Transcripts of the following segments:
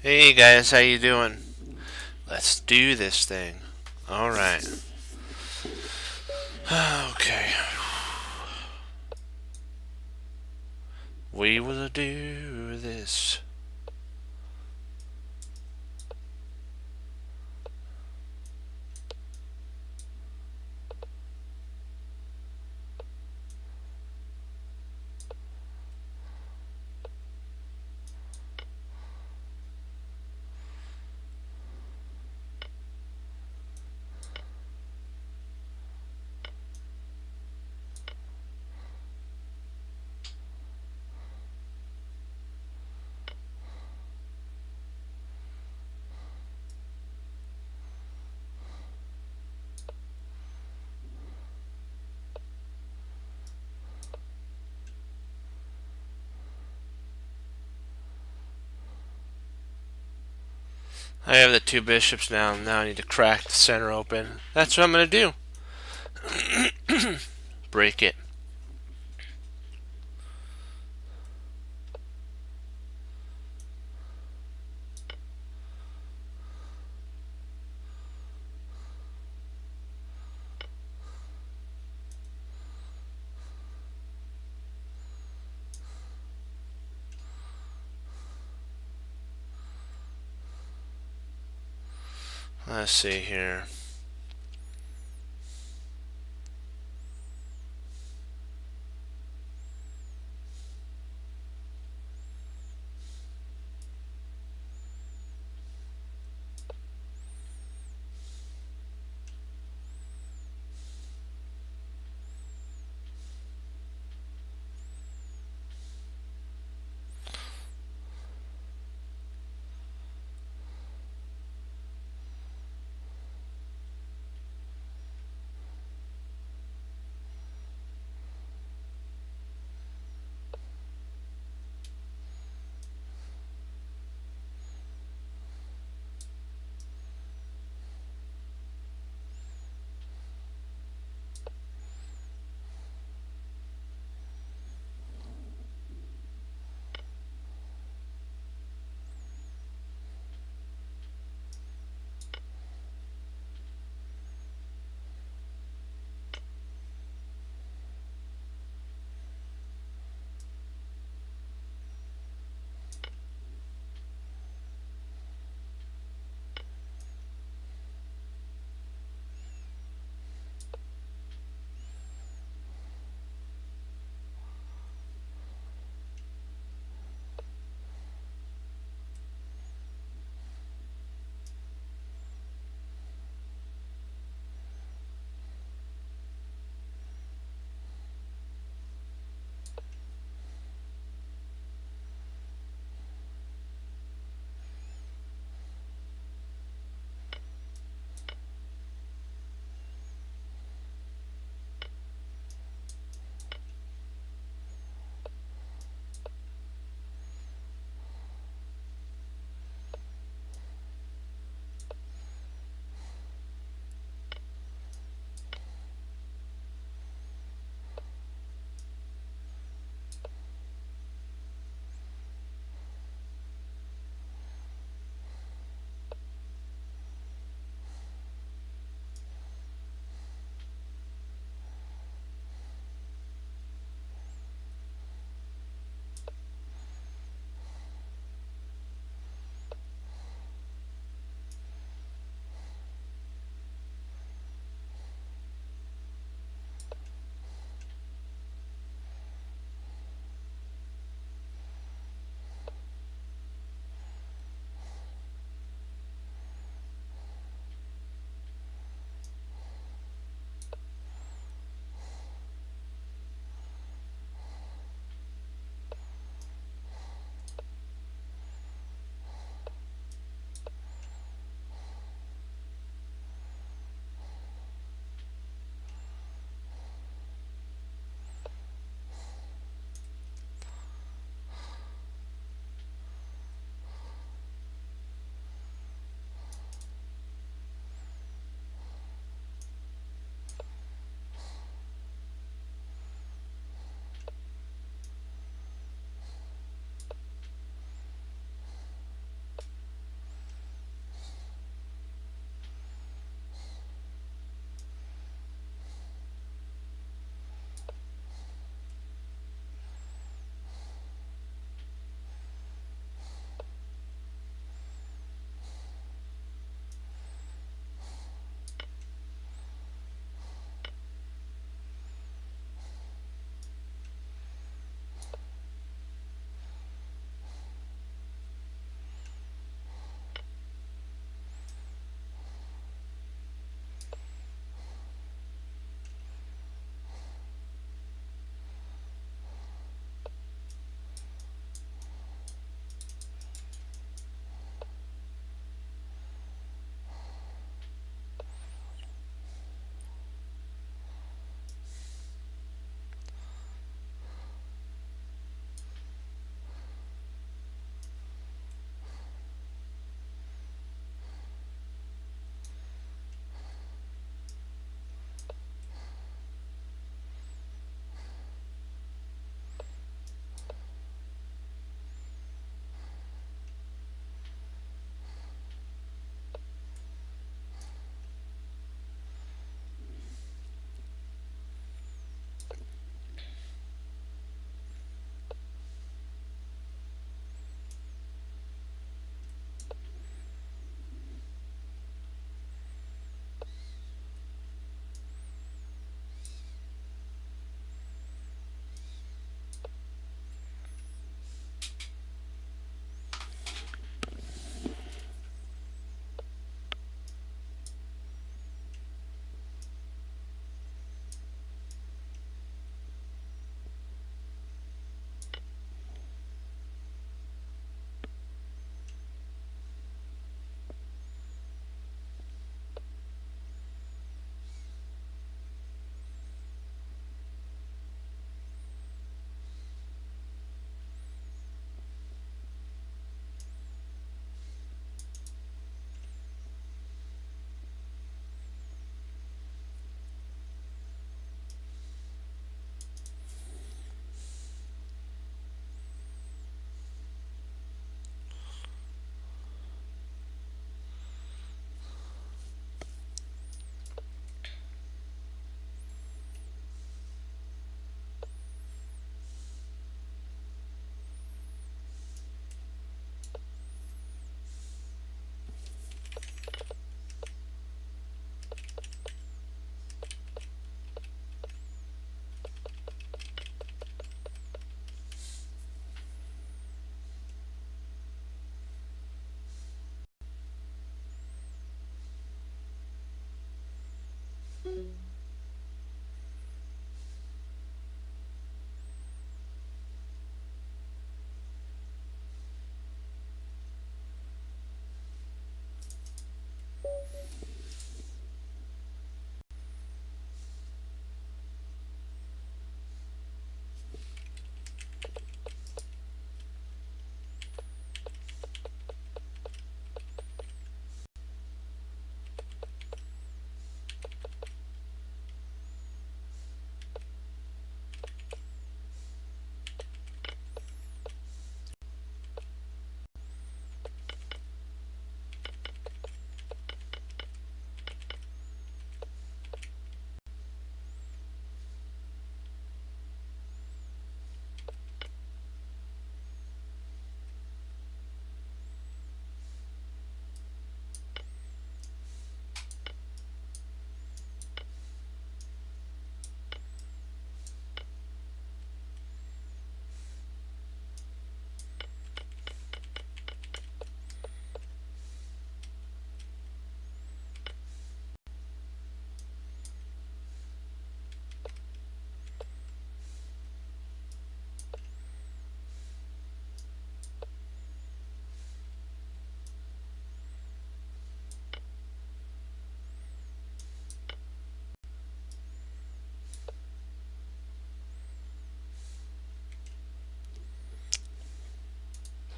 Hey guys, how you doing? Let's do this thing. All right. Okay. We will do this. I have the two bishops now. Now I need to crack the center open. That's what I'm going to do. Break it. Let's see here.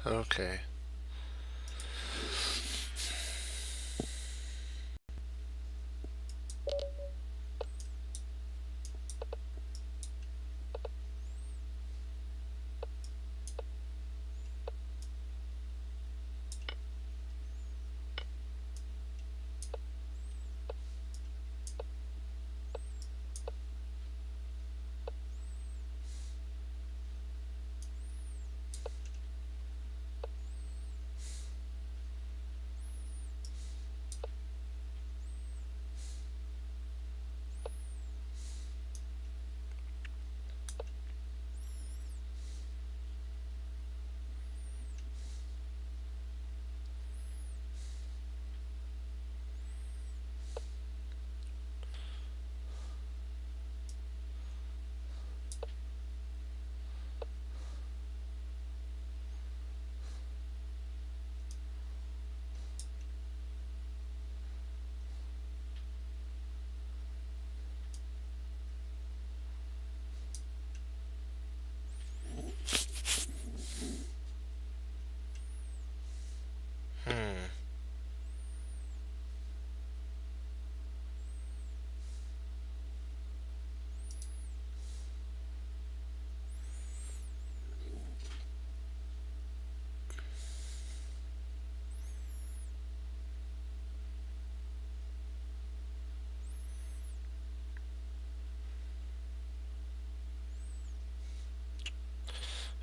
Okay. Hmm.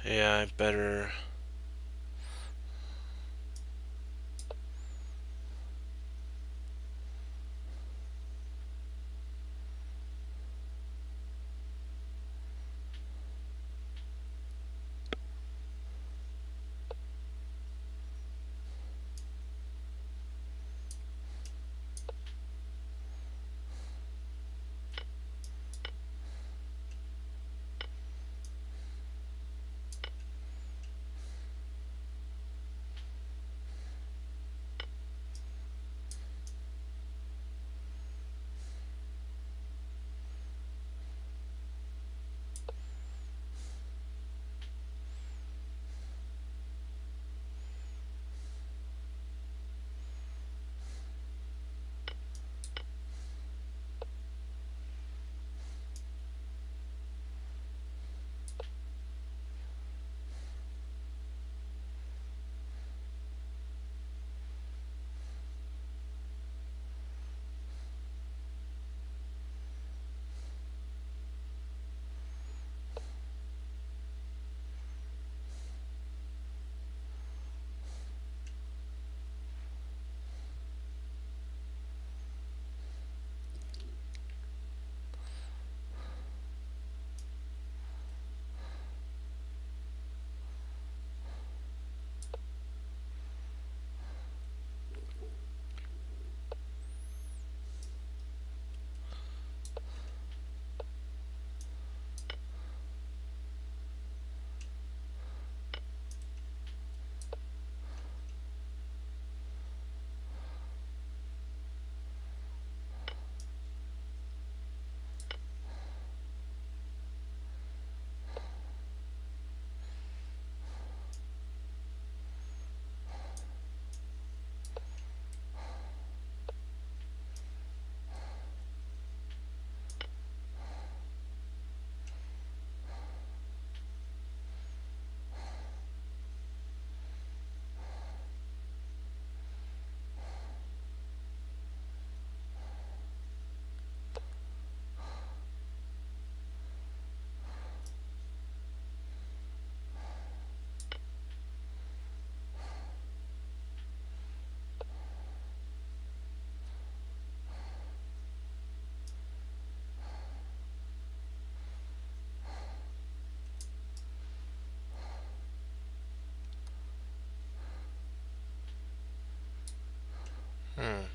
Yeah, I better. Hmm.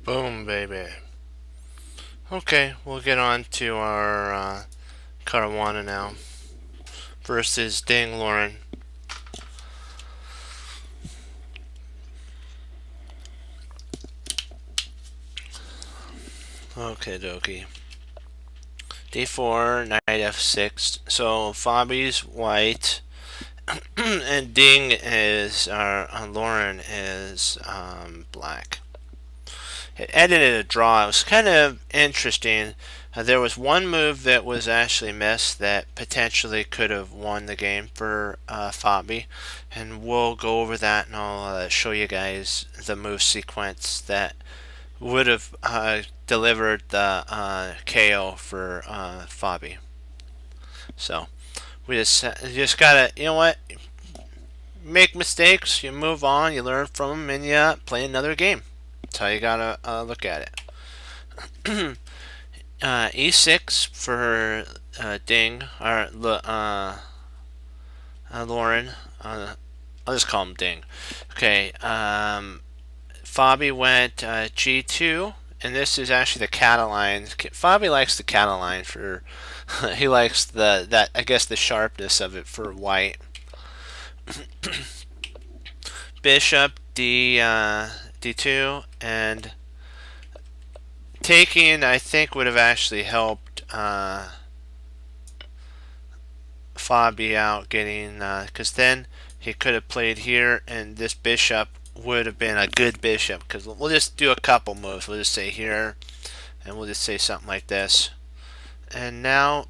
Boom, baby. Okay, we'll get on to our Caruana now versus Ding Lauren. Okay, dokie. D4, knight f6. So Fabi's white, and Ding is, Lauren is black. It ended in a draw. It was kind of interesting. There was one move that was actually missed that potentially could have won the game for Fabi, and we'll go over that and I'll show you guys the move sequence that would have delivered the KO for Fabi. So we just gotta, you know what, make mistakes, you move on, you learn from them, and you play another game. That's how you gotta look at it. E6 for Ding, or Lauren. I'll just call him Ding. Okay. Fabi went G2, and this is actually the Cataline. Fabi likes the Cataline for. He likes that, I guess, the sharpness of it for white. Bishop D2, and taking, I think, would have actually helped Fabi out, getting, because then he could have played here, and this bishop would have been a good bishop. Because we'll just do a couple moves. We'll just say here, and we'll just say something like this. And now,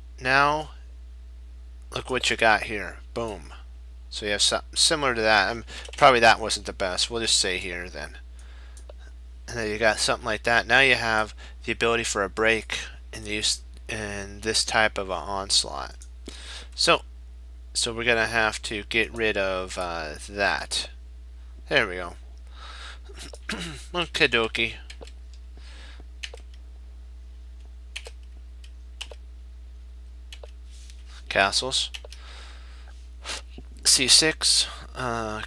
look what you got here. Boom. So you have something similar to that. Probably that wasn't the best. We'll just say here then. And then you got something like that. Now you have the ability for a break in this type of an onslaught. So we're gonna have to get rid of that. There we go. Okay, dokie. Castles. C6.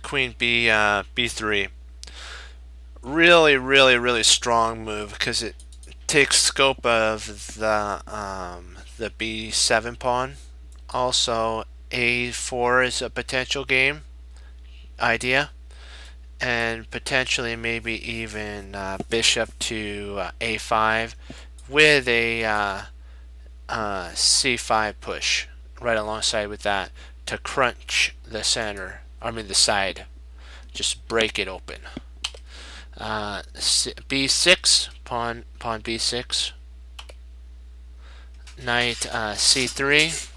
Queen B. B3. Really, really, really strong move because it takes scope of the B7 pawn. Also, A4 is a potential game idea, and potentially maybe even bishop to A5 with a C5 push right alongside with that to crunch the center. I mean the side, just break it open. B6, pawn B6, knight C3.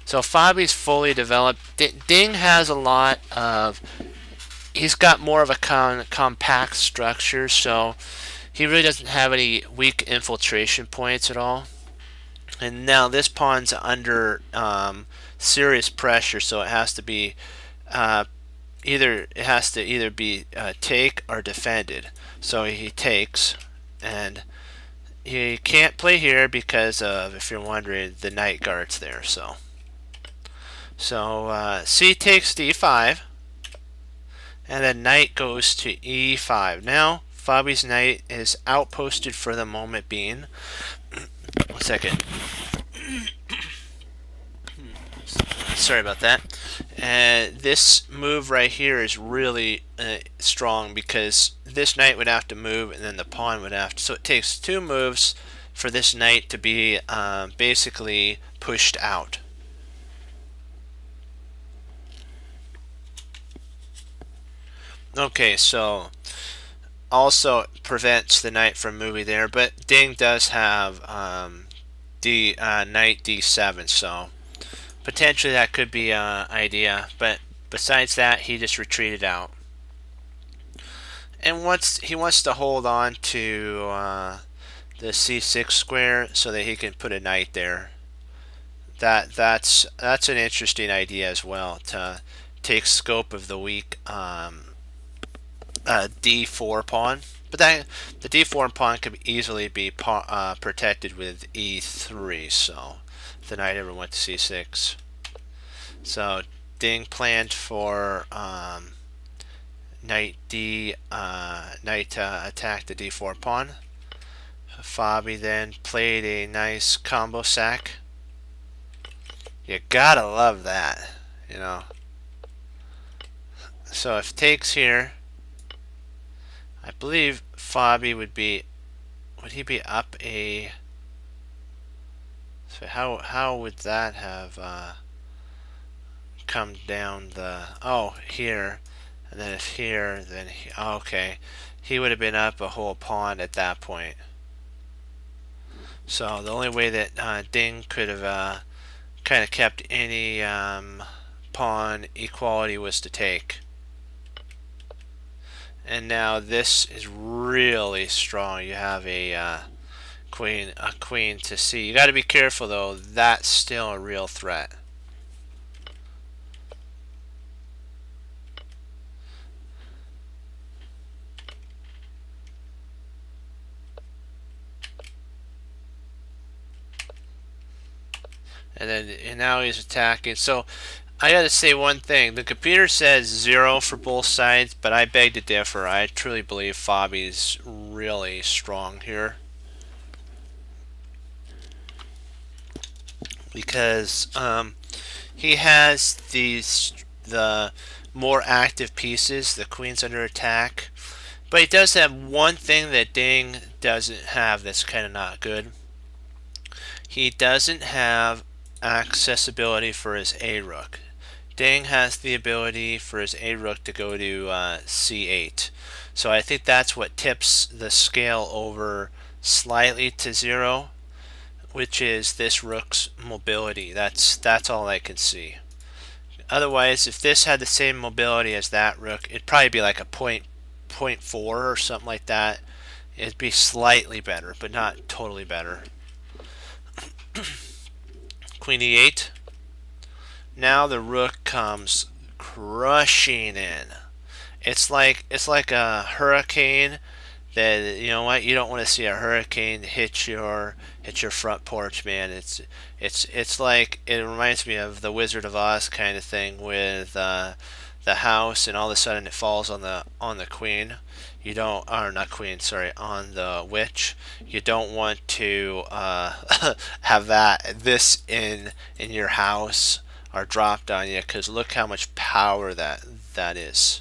So Fabi's fully developed. Ding has a lot of. He's got more of a compact structure, so he really doesn't have any weak infiltration points at all. And now this pawn's under serious pressure, so it has to be either be take or defended. So he takes, and he can't play here because of, if you're wondering, the knight guard's there. So C takes d5, and then knight goes to e5. Now Fabi's knight is outposted for the moment being. 1 second. Sorry about that. And this move right here is really strong because this knight would have to move and then the pawn would have to. So it takes 2 moves for this knight to be basically pushed out. Okay, so also prevents the knight from moving there, but Ding does have knight d7, so potentially that could be an idea, but besides that, he just retreated out. And he wants to hold on to the c6 square so that he can put a knight there. That's an interesting idea as well, to take scope of the weak d4 pawn. But the d4 pawn could easily be protected with e3, so if the knight ever went to c6. So Ding planned for knight attacked the d4 pawn. Fabi then played a nice combo sack. You gotta love that, you know. So if takes here, I believe Fabi would he be up a? So how would that have come down here, and then if here, then okay, he would have been up a whole pawn at that point. So the only way that Ding could have kind of kept any pawn equality was to take. And now this is really strong. You have a queen to see. You got to be careful though. That's still a real threat. And now he's attacking. So I gotta say one thing. The computer says 0 for both sides, but I beg to differ. I truly believe Fabi's really strong here. Because he has the more active pieces. The queen's under attack. But he does have one thing that Ding doesn't have that's kind of not good. He doesn't have accessibility for his A-rook. Ding has the ability for his A-rook to go to C8. So I think that's what tips the scale over slightly to 0, which is this rook's mobility. That's all I can see. Otherwise, if this had the same mobility as that rook, it'd probably be like a 0.4 or something like that. It'd be slightly better, but not totally better. Queen e8. Now the rook comes crushing in. It's like a hurricane that, you know what, you don't want to see a hurricane hit your front porch, man. It's like, it reminds me of the Wizard of Oz kind of thing with the house, and all of a sudden it falls on the queen. You don't, or not queen, sorry, on the witch. You don't want to have this in your house or dropped on you, because look how much power that is.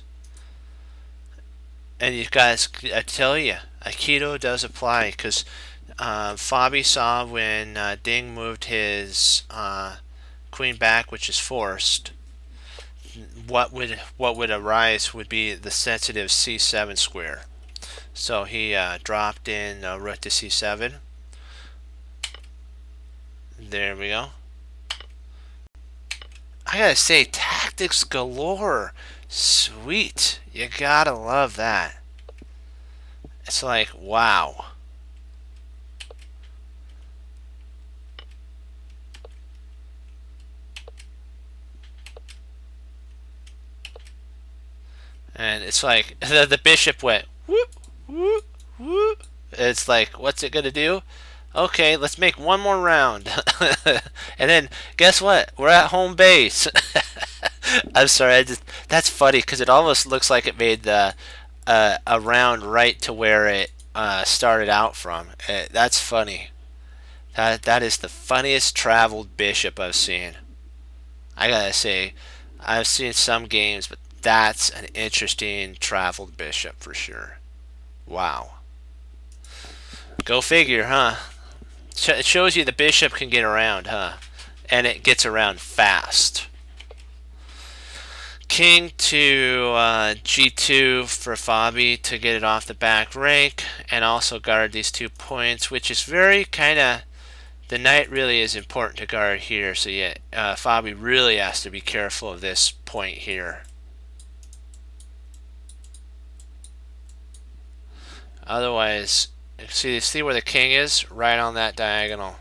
And you guys, I tell you, Aikido does apply, because Fabi saw when Ding moved his queen back, which is forced. What would arise would be the sensitive c7 square. So he dropped in rook to c7. There we go. I gotta say, tactics galore. Sweet. You gotta love that. It's like, wow. And it's like, the bishop went, whoop, whoop, whoop. It's like, what's it gonna do? Okay, let's make one more round. And then, guess what? We're at home base. I'm sorry, that's funny, because it almost looks like it made a round right to where it started out from. That's funny. That is the funniest traveled bishop I've seen. I gotta say, I've seen some games, but that's an interesting traveled bishop for sure. Wow. Go figure, huh? It shows you the bishop can get around, huh? And it gets around fast. King to g2 for Fabi to get it off the back rank, and also guard these 2 points, which is very kind of, the knight really is important to guard here. So yeah, Fabi really has to be careful of this point here. Otherwise, see where the king is? Right on that diagonal.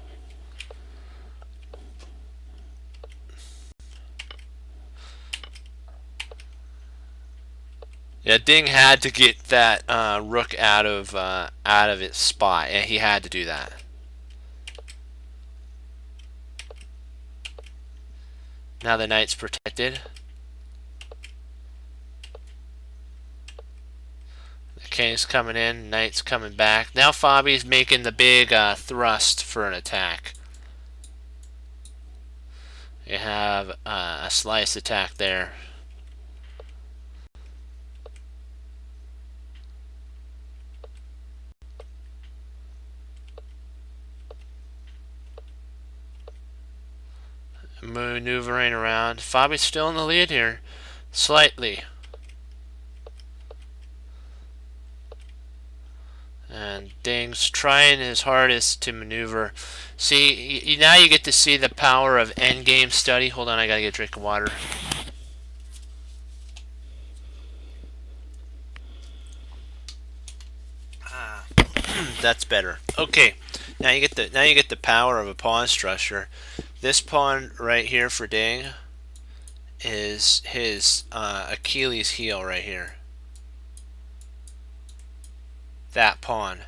Yeah, Ding had to get that rook out of its spot, and he had to do that. Now the knight's protected. King's coming in, knight's coming back. Now Fabi's making the big thrust for an attack. You have a slice attack there. Maneuvering around. Fabi's still in the lead here, slightly. And Ding's trying his hardest to maneuver. See, now you get to see the power of endgame study. Hold on, I gotta get a drink of water. That's better. Okay, now you get the power of a pawn structure. This pawn right here for Ding is his Achilles heel right here. That pawn.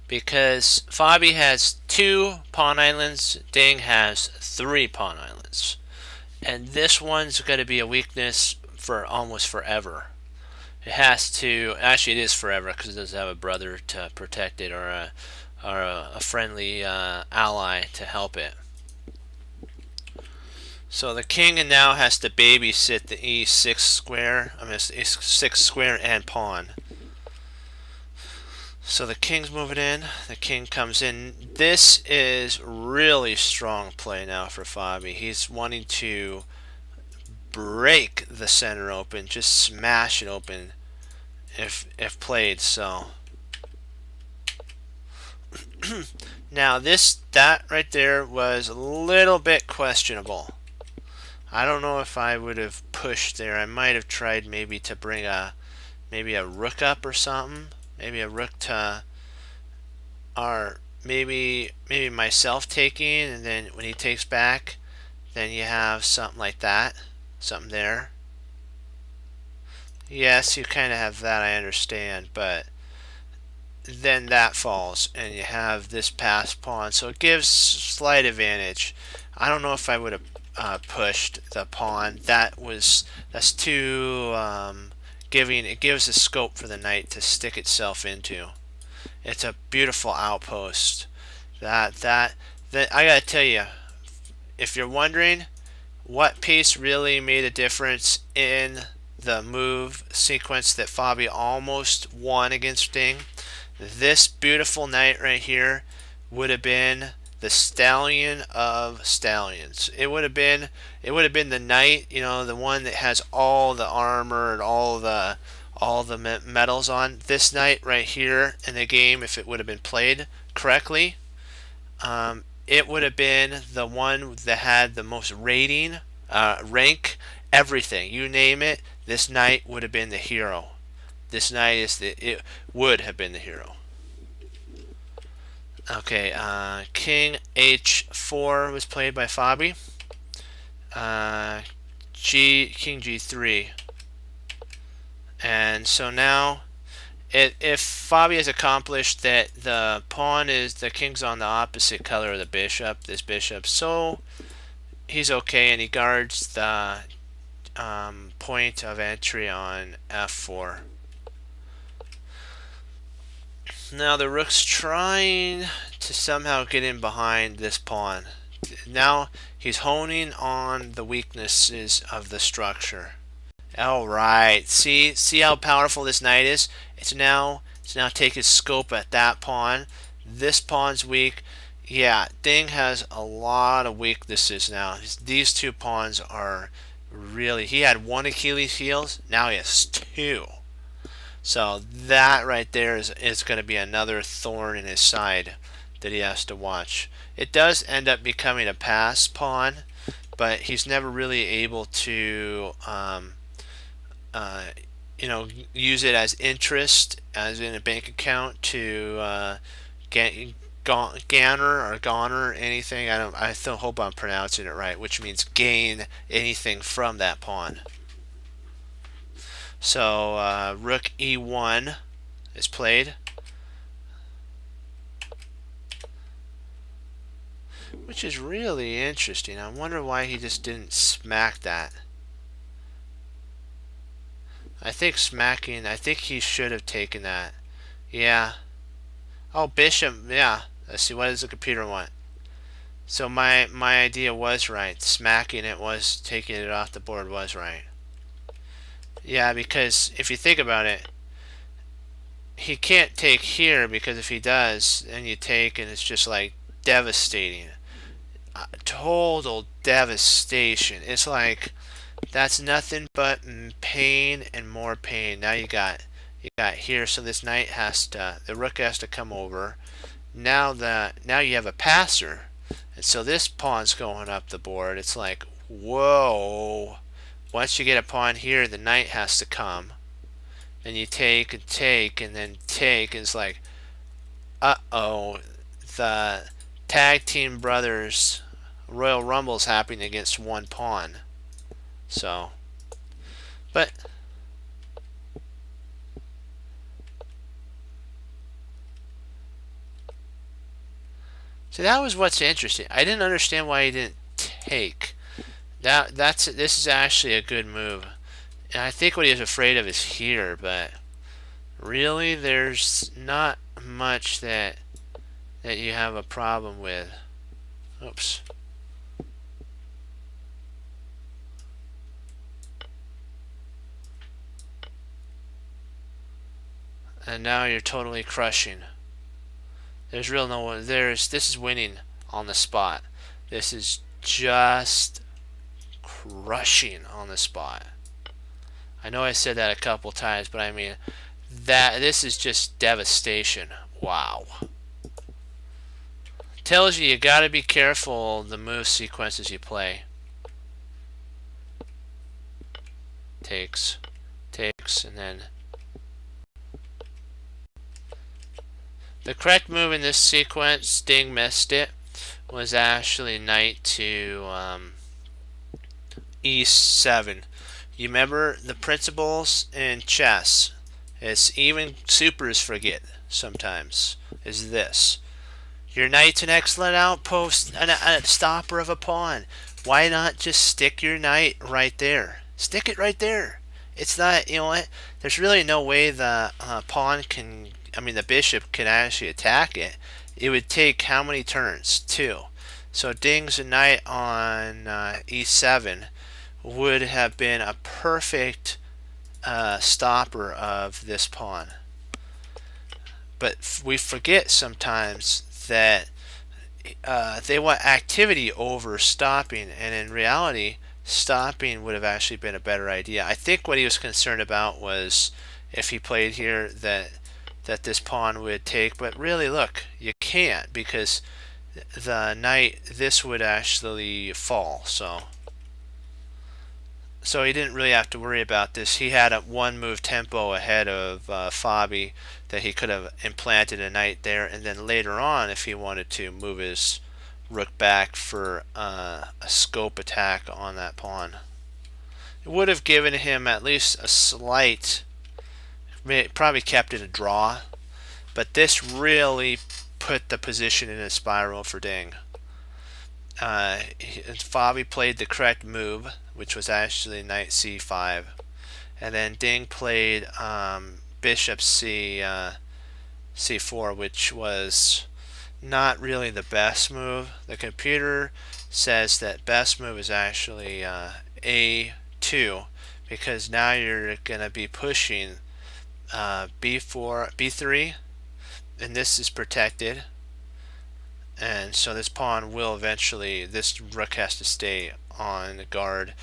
Because Fabi has 2 pawn islands, Ding has 3 pawn islands. And this one's going to be a weakness for almost forever. It has to, actually it is forever because it doesn't have a brother to protect it or a friendly ally to help it. So the king now has to babysit the e6 square, e6 square and pawn. So the king's moving in, the king comes in. This is really strong play now for Fabi. He's wanting to break the center open, just smash it open if played. So now that right there was a little bit questionable. I don't know if I would have pushed there. I might have tried maybe to bring maybe a rook up or something. Maybe a rook to, or maybe myself taking, and then when he takes back, then you have something like that, something there. Yes, you kind of have that, I understand, but then that falls, and you have this passed pawn, so it gives slight advantage. I don't know if I would have pushed the pawn. That's too it gives a scope for the knight to stick itself into. It's a beautiful outpost. That I gotta tell you, if you're wondering what piece really made a difference in the move sequence that Fabi almost won against Ding, this beautiful knight right here would have been the stallion of stallions. It would have been the knight, you know, the one that has all the armor and all the medals on. This knight right here in the game, if it would have been played correctly, it would have been the one that had the most rating, rank, everything. You name it, this knight would have been the hero. This knight it would have been the hero. Okay, King H4 was played by Fabi. King G3. And so now, if Fabi has accomplished that the king's on the opposite color of the bishop, this bishop, so he's okay, and he guards the point of entry on F4. Now the rook's trying to somehow get in behind this pawn. Now he's honing on the weaknesses of the structure. All right, see how powerful this knight is. It's now taking scope at that pawn. This pawn's weak. Yeah, Ding has a lot of weaknesses now. These 2 pawns are really. He had 1 Achilles heels. Now he has 2. So that right there is going to be another thorn in his side that he has to watch. It does end up becoming a pass pawn, but he's never really able to use it as interest, as in a bank account, to garner anything. I still hope I'm pronouncing it right, which means gain anything from that pawn. So rook E1 is played, which is really interesting. I wonder why he just didn't smack that. I think smacking. I think he should have taken that. Yeah. Oh, bishop. Yeah. Let's see. What does the computer want? So my idea was right. Smacking it was taking it off the board was right. Yeah, because if you think about it, he can't take here because if he does, then you take and it's just like devastating. Total devastation. It's like that's nothing but pain and more pain. Now you got here, so this knight has to, the rook has to come over. Now you have a passer, and so this pawn's going up the board. It's like, whoa. Once you get a pawn here, the knight has to come. And you take and take and then take. And it's like, uh-oh. The tag team brothers Royal Rumble's happening against one pawn. So, but so that was what's interesting. I didn't understand why he didn't take. This is actually a good move. And I think what he was afraid of is here, but really there's not much that you have a problem with. Oops. And now you're totally crushing. There's real no one. This is winning on the spot. This is just crushing on the spot. I know I said that a couple times, but I mean that this is just devastation. Wow. Tells you gotta be careful the move sequences you play. Takes, and then the correct move in this sequence, Ding missed it, was actually knight to e7. You remember the principles in chess, it's even supers forget sometimes, is this. Your knight's an excellent outpost, a stopper of a pawn. Why not just stick your knight right there? Stick it right there. It's not, you know what, there's really no way the pawn can, I mean the bishop can actually attack it. It would take how many turns? 2. So Ding's a knight on e7 would have been a perfect stopper of this pawn. But we forget sometimes that they want activity over stopping, and in reality stopping would have actually been a better idea. I think what he was concerned about was if he played here that this pawn would take, but really look, you can't because the knight, this would actually fall. So he didn't really have to worry about this. He had a one move tempo ahead of Fabi that he could have implanted a knight there, and then later on, if he wanted to, move his rook back for a scope attack on that pawn. It would have given him at least a slight, probably kept it a draw, but this really put the position in a spiral for Ding. Fabi played the correct move, which was actually knight c5, and then Ding played bishop c4, which was not really the best move. The computer says that best move is actually a2, because now you're gonna be pushing b4, b3, and this is protected. And so this pawn will eventually, this rook has to stay on guard.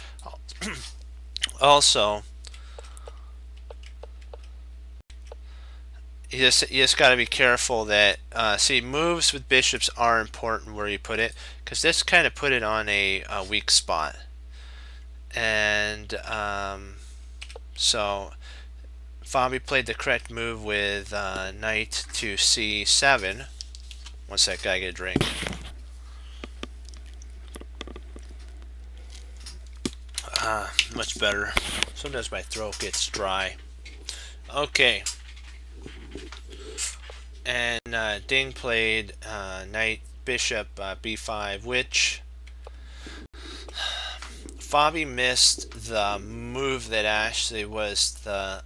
Also, you just got to be careful that, see, moves with bishops are important where you put it, because this kind of put it on a weak spot. And so Fabi played the correct move with knight to c7. One sec, gotta get a drink. Much better. Sometimes my throat gets dry. Okay. And Ding played knight bishop b5, which Fabi missed the move that actually was the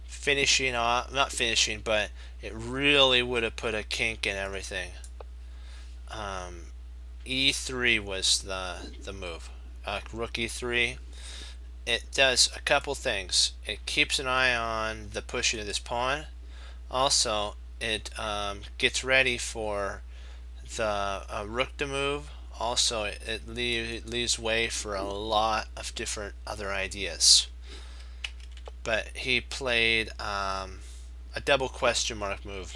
finishing off, not finishing, but it really would have put a kink in everything. E3 was the move. Rook E3. It does a couple things. It keeps an eye on the pushing of this pawn. Also, it gets ready for the rook to move. Also, it leaves way for a lot of different other ideas. But he played a double question mark move.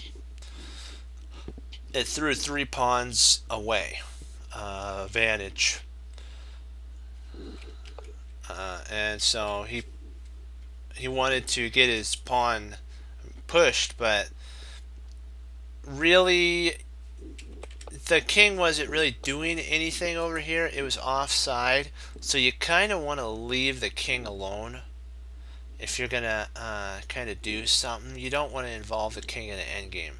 It threw 3 pawns away. Advantage. And so he wanted to get his pawn pushed, but really the king wasn't really doing anything over here. It was offside, so you kind of want to leave the king alone if you're gonna kind of do something. You don't want to involve the king in the endgame.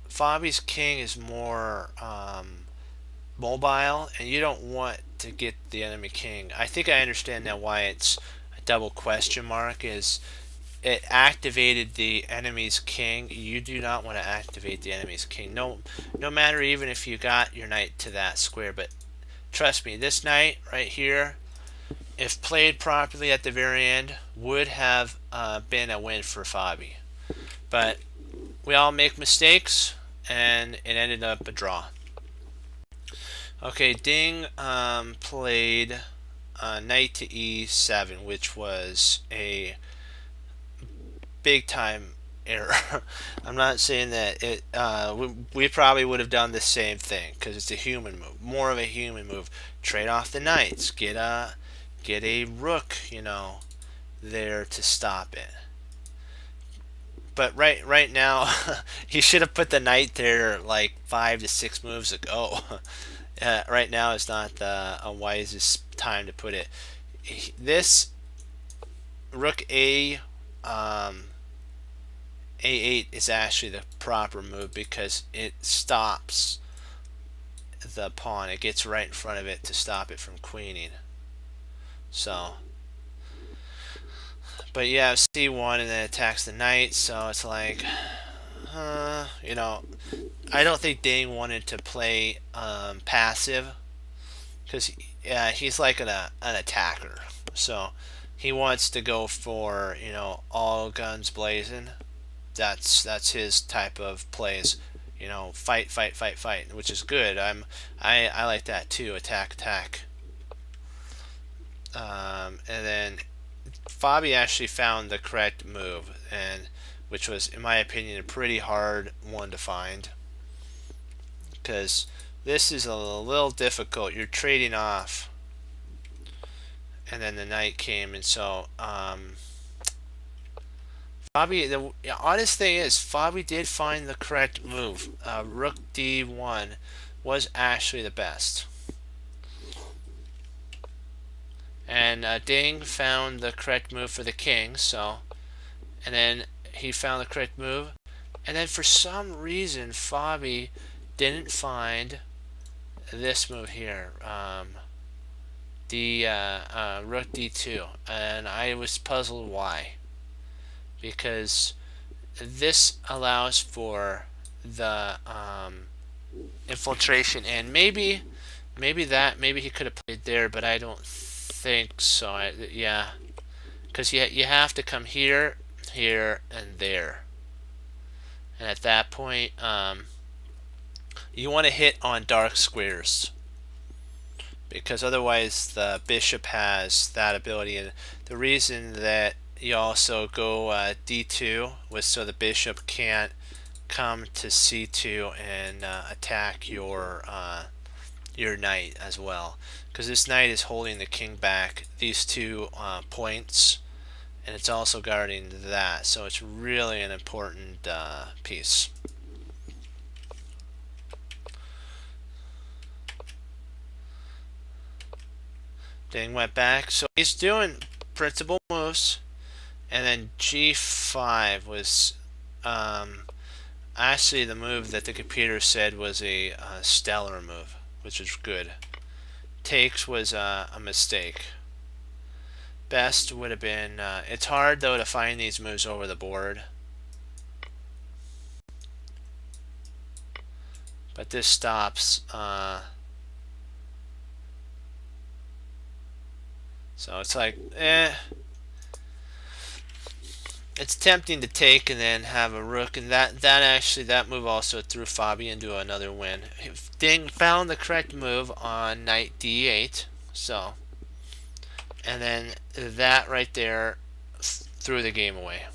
Fabi's king is more mobile, and you don't want to get the enemy king. I think I understand now why it's a double question mark. Is it activated the enemy's king? You do not want to activate the enemy's king. No matter even if you got your knight to that square. But trust me, this knight right here, if played properly at the very end, would have been a win for Fabi. But we all make mistakes, and it ended up a draw. Okay, Ding played knight to e7, which was a big time error. I'm not saying that it. We probably would have done the same thing because it's a human move, more of a human move. Trade off the knights, get a rook, there to stop it. But right now, he should have put the knight there like 5 to 6 moves ago. Right now is not the wisest time to put it. This rook A8 is actually the proper move because it stops the pawn. It gets right in front of it to stop it from queening. So, but yeah, C1 and then attacks the knight. So it's like, I don't think Ding wanted to play passive because he's like an attacker. So he wants to go for all guns blazing. That's his type of plays. Fight, fight, fight, fight, which is good. I like that too. Attack, attack. And then Fabi actually found the correct move, and which was, in my opinion, a pretty hard one to find because this is a little difficult. You're trading off, and then the knight came, and so Fabi. The honest thing is, Fabi did find the correct move. Rook D1 was actually the best. And Ding found the correct move for the king, and then he found the correct move, and then for some reason Fabi didn't find this move here, rook D2, and I was puzzled why, because this allows for the infiltration, and maybe he could have played there, but I don't think so. Yeah, because you have to come here, here, and there, and at that point you want to hit on dark squares because otherwise the bishop has that ability. And the reason that you also go D2 was so the bishop can't come to C2 and attack your knight as well, because this knight is holding the king back these 2 points, and it's also guarding that, so it's really an important piece. Ding went back, so he's doing principal moves, and then G5 was actually the move that the computer said was a stellar move, which is good. takes was a mistake. Best would have been, it's hard though to find these moves over the board. But this stops, so it's like, it's tempting to take and then have a rook, and that move also threw Fabi into another win. Ding found the correct move on knight d8, so, and then that right there threw the game away.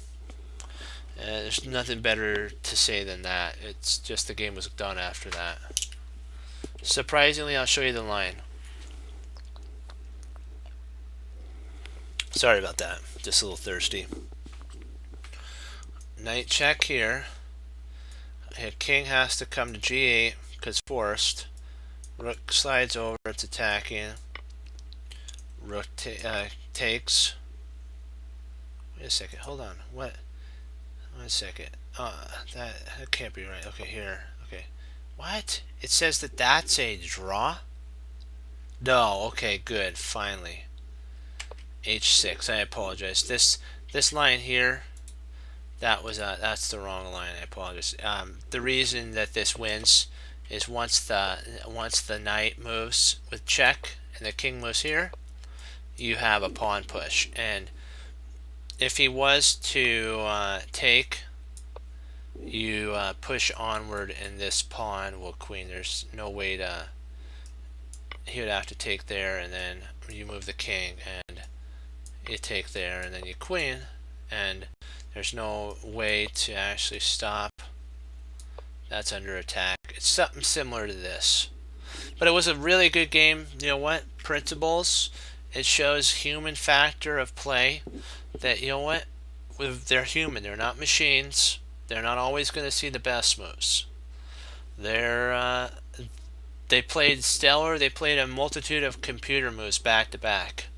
There's nothing better to say than that. It's just the game was done after that. Surprisingly, I'll show you the line. Sorry about that. Just a little thirsty. Knight check here. King has to come to g8 because forced. Rook slides over, it's attacking. Rook takes. Wait a second, hold on. What? 1 second. That can't be right. Okay, here. Okay. What? It says that that's a draw? No, okay, good. Finally. H6. I apologize. This line here, that's the wrong line. I apologize. The reason that this wins is once the knight moves with check and the king moves here, you have a pawn push. And if he was to take, you push onward, and this pawn will queen. There's no way to. He would have to take there, and then you move the king, and you take there, and then you queen, and there's no way to actually stop. That's under attack. It's something similar to this. But it was a really good game. You know what? Principles. It shows human factor of play. That, you know what? They're human. They're not machines. They're not always going to see the best moves. They played stellar. They played a multitude of computer moves back to back.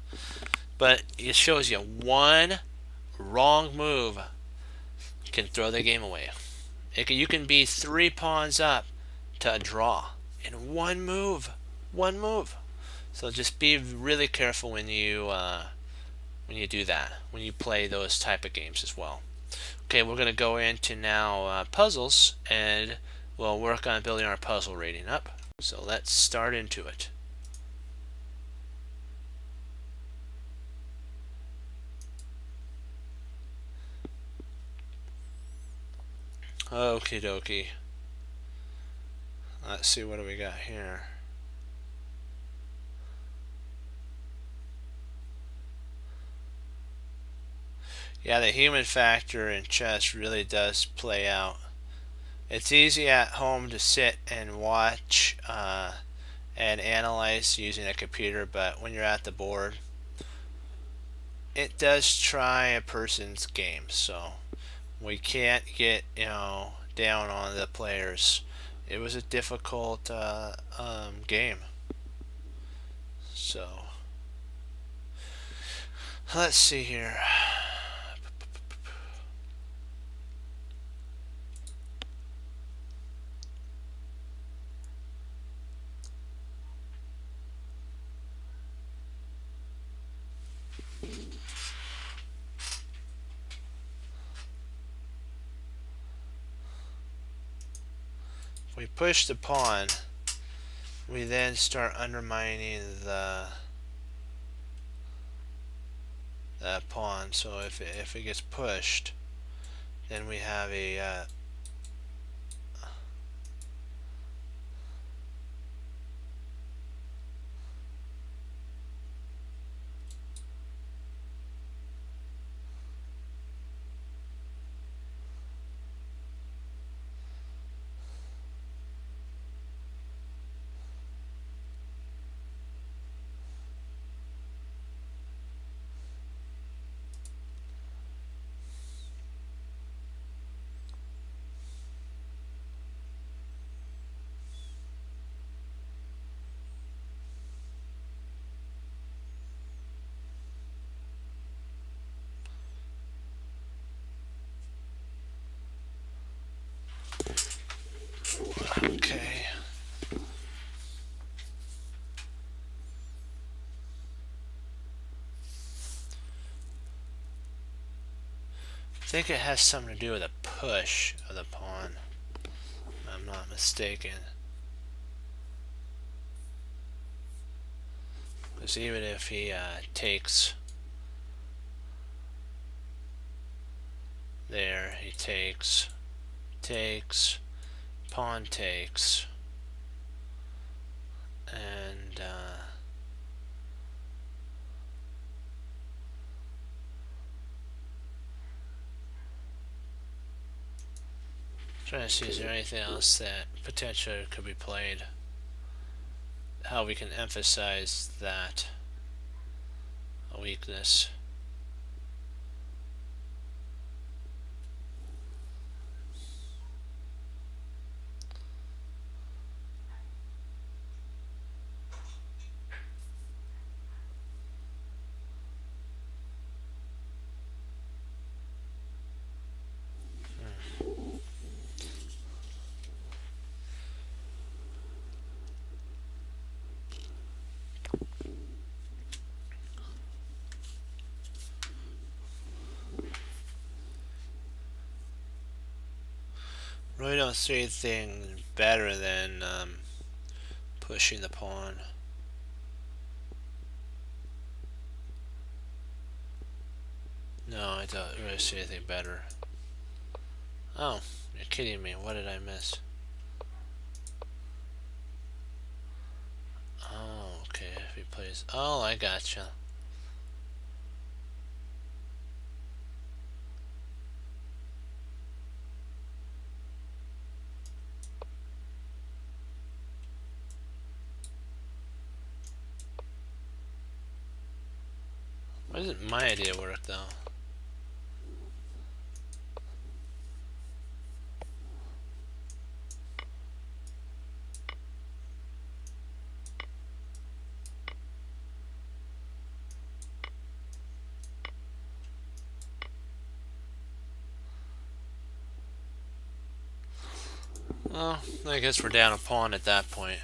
But it shows you one wrong move can throw the game away. You can be 3 pawns up to a draw in one move. One move. So just be really careful when you do that, when you play those type of games as well. Okay, we're going to go into now puzzles, and we'll work on building our puzzle rating up. So let's start into it. Okie dokie. Let's see, what do we got here? Yeah, the human factor in chess really does play out. It's easy at home to sit and watch and analyze using a computer, but when you're at the board, it does try a person's game. So we can't get down on the players. It was a difficult game. So let's see here. We push the pawn, we then start undermining the pawn. So if it gets pushed, then we have a think it has something to do with a push of the pawn. If I'm not mistaken. Because even if he takes there, he takes, pawn takes, and trying to see is there anything else that potentially could be played, how we can emphasize that a weakness. Really don't see anything better than pushing the pawn. No, I don't really see anything better. Oh, you're kidding me. What did I miss? Oh, okay. If he plays... Oh, I gotcha. Why doesn't my idea work, though? Well, I guess we're down a pawn at that point.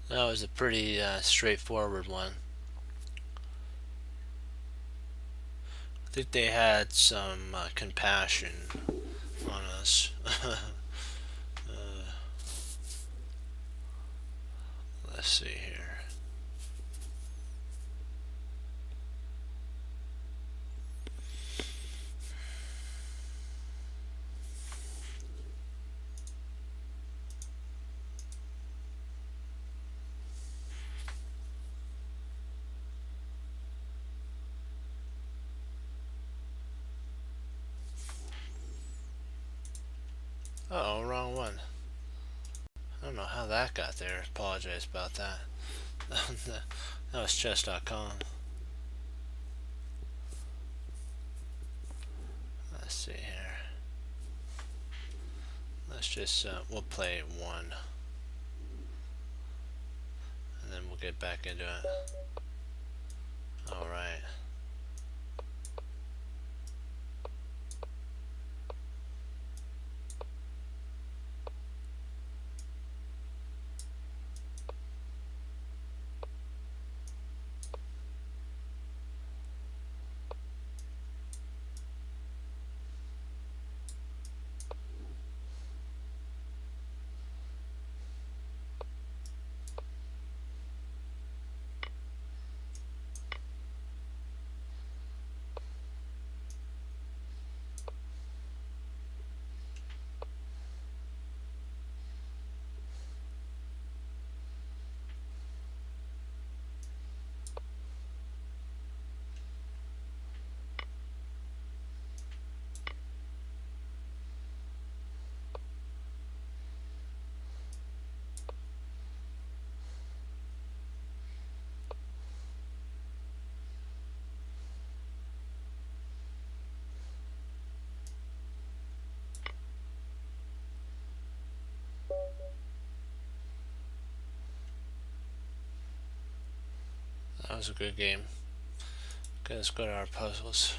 That was a pretty straightforward one. I think they had some compassion on us. Let's see here. Uh-oh, wrong one. I don't know how that got there. Apologize about that. That was chess.com. Let's see here. Let's just, we'll play one. And then we'll get back into it. Alright. was a good game. Okay, let's go to our puzzles.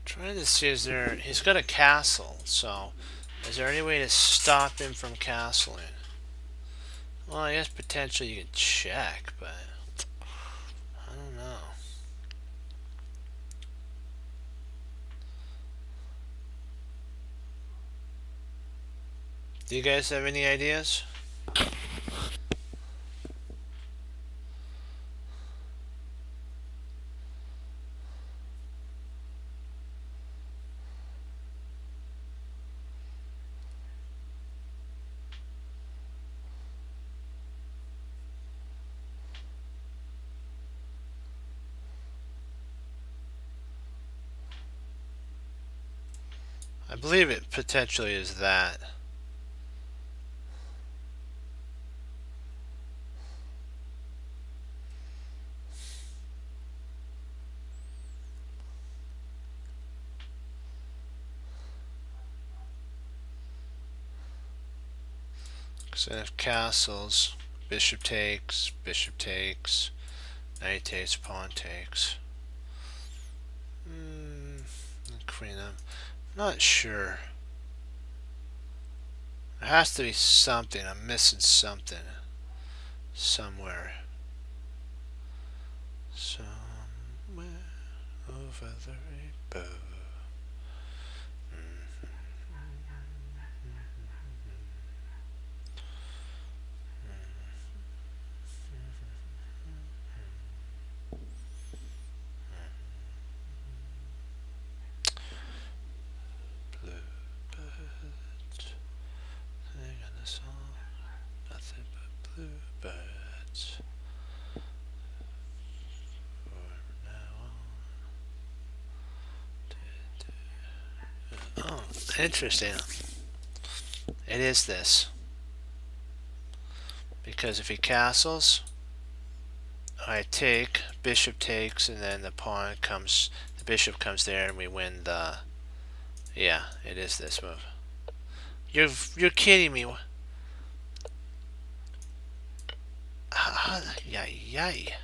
Trying to see, is there, he's got a castle, so is there any way to stop him from castling? Well, I guess potentially you could check, but I don't know. Do you guys have any ideas? I believe it potentially is that. So if castles, bishop takes, knight takes, pawn takes. Queen up. Not sure. There has to be something. I'm missing something. Somewhere. Somewhere over the rainbow. Bluebirds sing a song, nothing but bluebirds. Oh, interesting. It is this. Because if he castles, I take, bishop takes, and then the pawn comes, the bishop comes there, and we win the. Yeah, it is this move. You're kidding me. Yay, yay.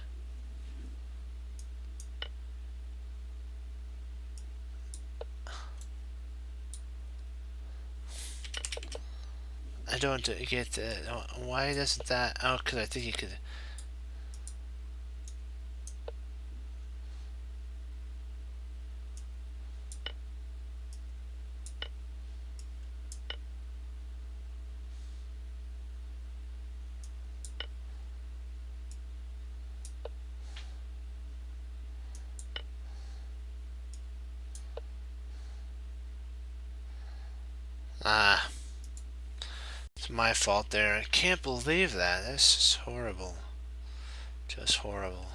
I don't get why doesn't that? Oh, because I think you could. Ah, it's my fault there. I can't believe that. This is horrible. Just horrible.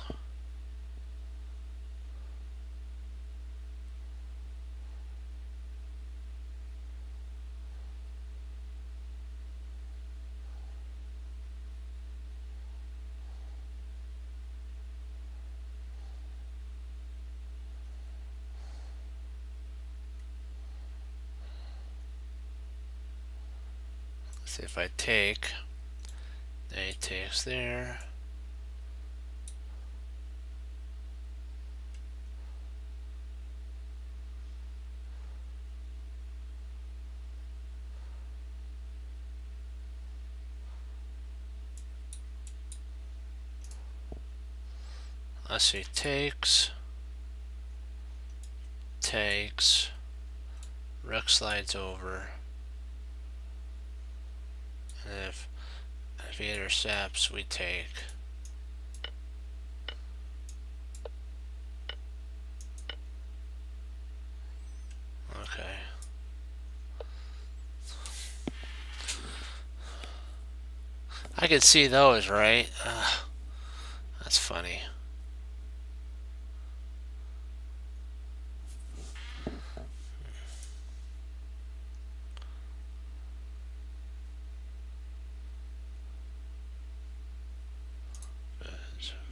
See if I take, then he takes there. Let's see, takes, rook slides over, and if he intercepts, we take. Okay. I could see those, right? That's funny.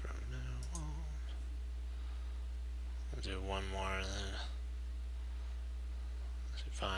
From now on, I'll do one more then. Let's do 5.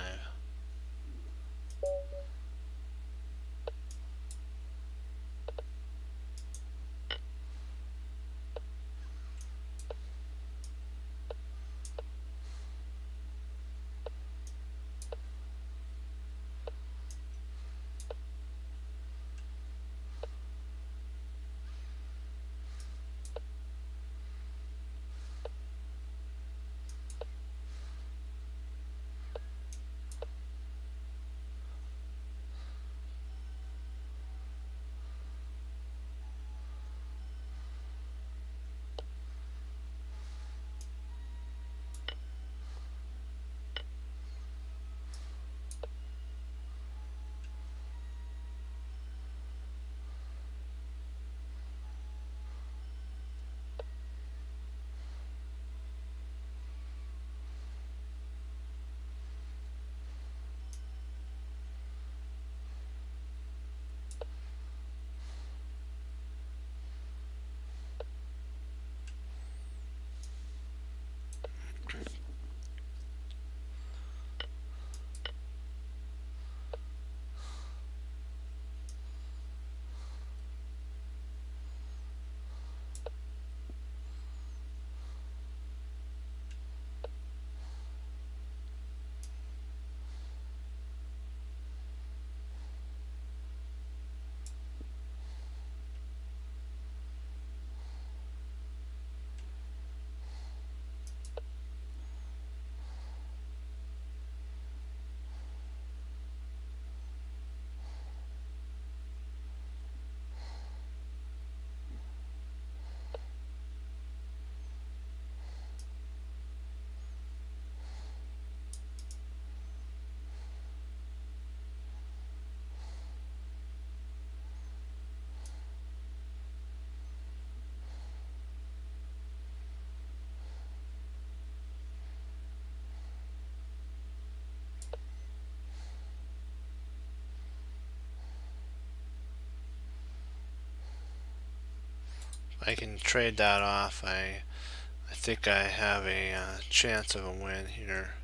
I can trade that off. I think I have a chance of a win here.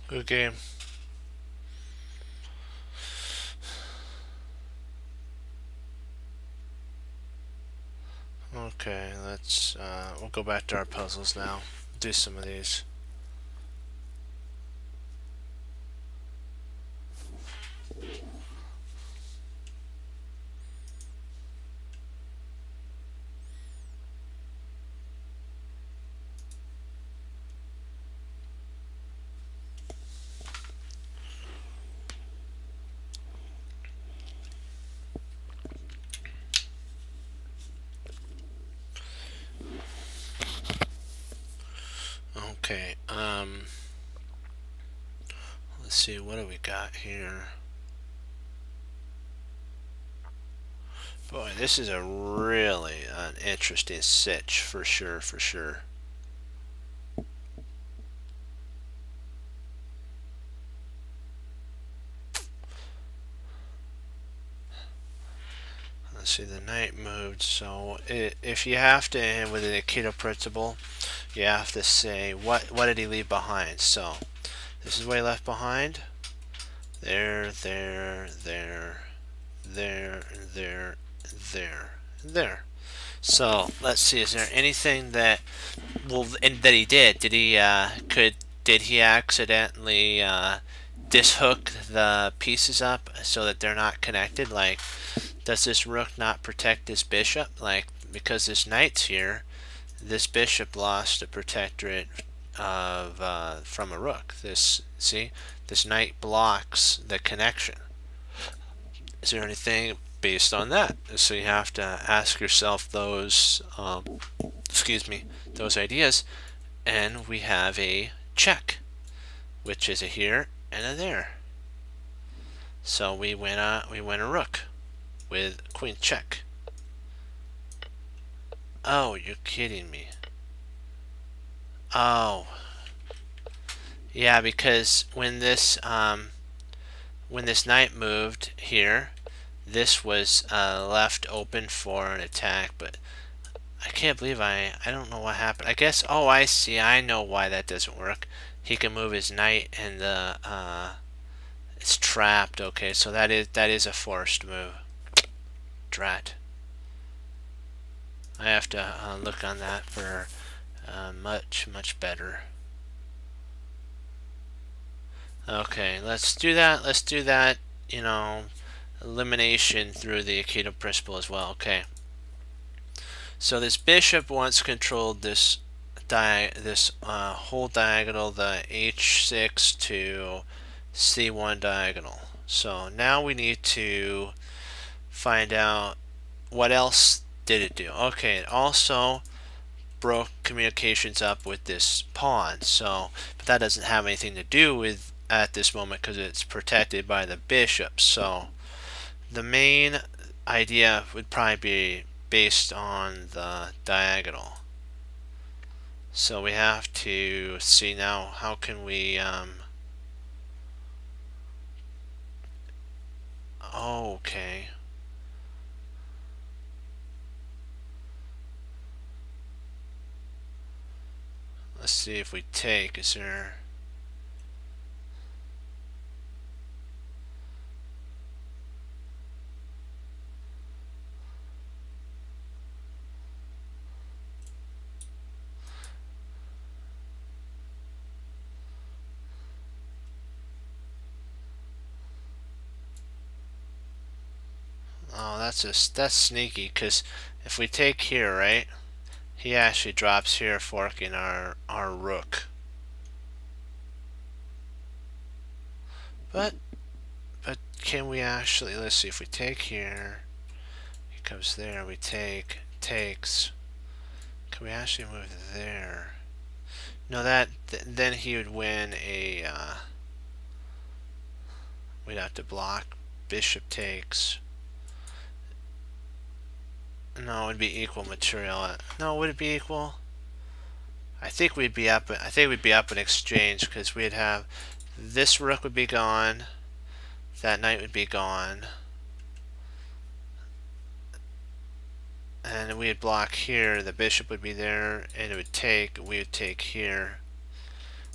Good game. Okay, we'll go back to our puzzles now. Do some of these. Okay, let's see, what do we got here? Boy, this is a really an interesting sitch for sure, for sure. Let's see, the knight moved, so if you have to, with the Aikido principle, you have to say, what did he leave behind? So, this is what he left behind. There, there, there, there, there, there. So let's see. Is there anything that and that he did? Did he accidentally dishook the pieces up so that they're not connected? Like, does this rook not protect this bishop? Like, because this knight's here, this bishop lost a protectorate of from a rook. This knight blocks the connection. Is there anything based on that? So you have to ask yourself those, those ideas, and we have a check, which is a here and a there. So we win a rook with queen check. Oh, you're kidding me. Oh, yeah, because when this knight moved here, this was left open for an attack, but I can't believe I don't know what happened. I guess, oh, I see. I know why that doesn't work. He can move his knight and the it's trapped. Okay, so that is a forced move. Drat. I have to look on that for much better. Okay, let's do that. Let's do that. You know, elimination through the Aikido principle as well. Okay. So this bishop once controlled this whole diagonal, the h6 to c1 diagonal. So now we need to find out what else did it do. Okay, it also broke communications up with this pawn. So, but that doesn't have anything to do with at this moment because it's protected by the bishop. So the main idea would probably be based on the diagonal. So we have to see now how can we okay. Let's see if we take, is there that's sneaky, because if we take here, right, he actually drops here, forking our rook. But can we actually, let's see, if we take here, he comes there, we takes. Can we actually move there? No, then he would win a, we'd have to block, bishop takes. No, it would be equal material. No, would it be equal? I think we'd be up in exchange, because we'd have, this rook would be gone, that knight would be gone, and we'd block here, the bishop would be there, and it would take, we would take here.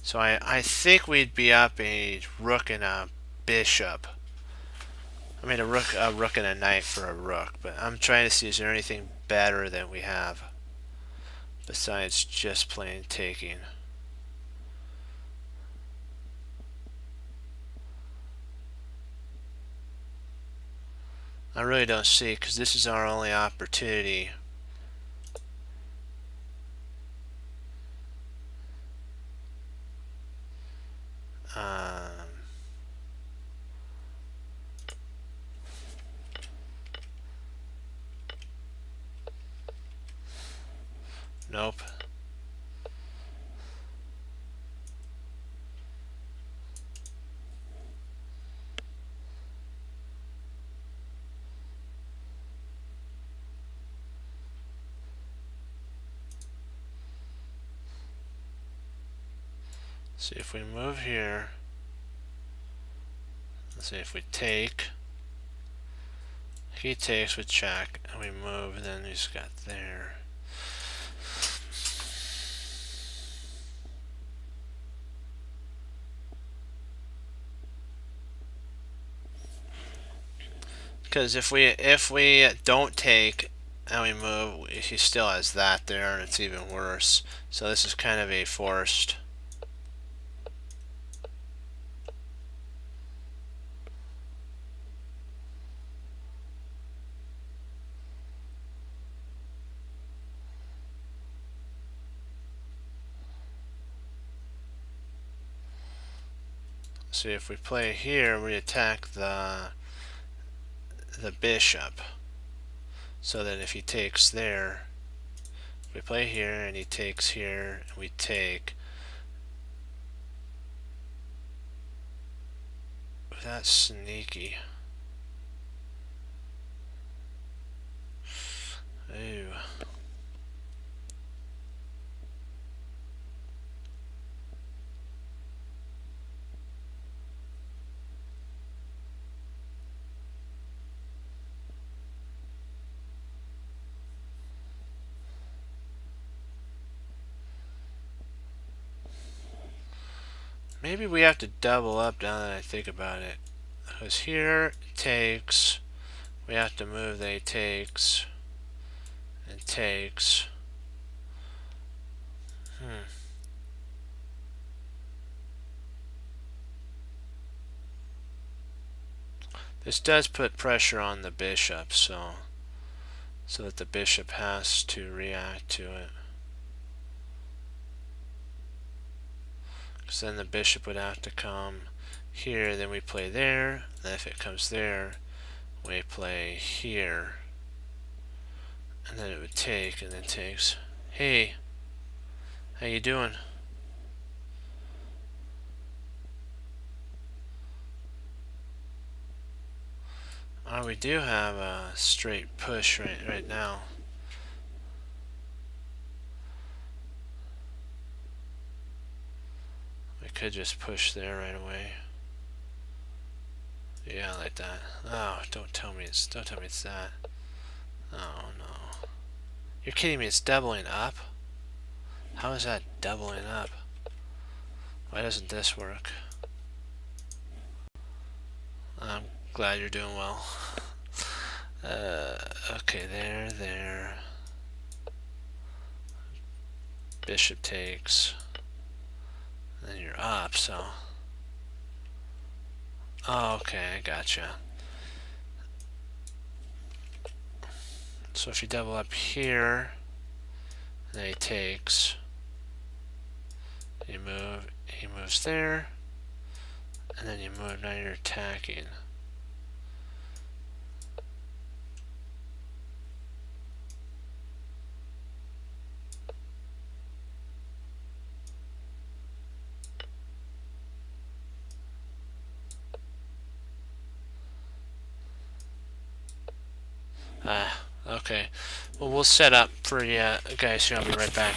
So I think we'd be up a rook and a bishop. I mean a rook and a knight for a rook, but I'm trying to see, is there anything better than we have besides just plain taking. I really don't see, because this is our only opportunity. Nope. See if we move here. Let's see if we take. He takes with check, and we move, and then he's got there. Because if we don't take and we move, he still has that there, and it's even worse. So this is kind of a forced. See, if we play here, we attack the bishop. So that if he takes there, we play here and he takes here, and we take. That's sneaky. Ooh. Maybe we have to double up now that I think about it. Because here it takes, we have to move the takes and takes. This does put pressure on the bishop, so that the bishop has to react to it. Because then the bishop would have to come here, then we play there, then if it comes there, we play here, and then it would take, and then takes. Hey, how you doing? Oh, we do have a straight push right now. We could just push there right away. Yeah, like that. Oh, don't tell me it's that. Oh no. You're kidding me, it's doubling up? How is that doubling up? Why doesn't this work? I'm glad you're doing well. Okay, there. Bishop takes. Then you're up, so. Oh, okay, I gotcha. So if you double up here, then he takes, you move, he moves there, and then you move, now you're attacking. Okay. Well, we'll set up for you guys here. I'll be right back.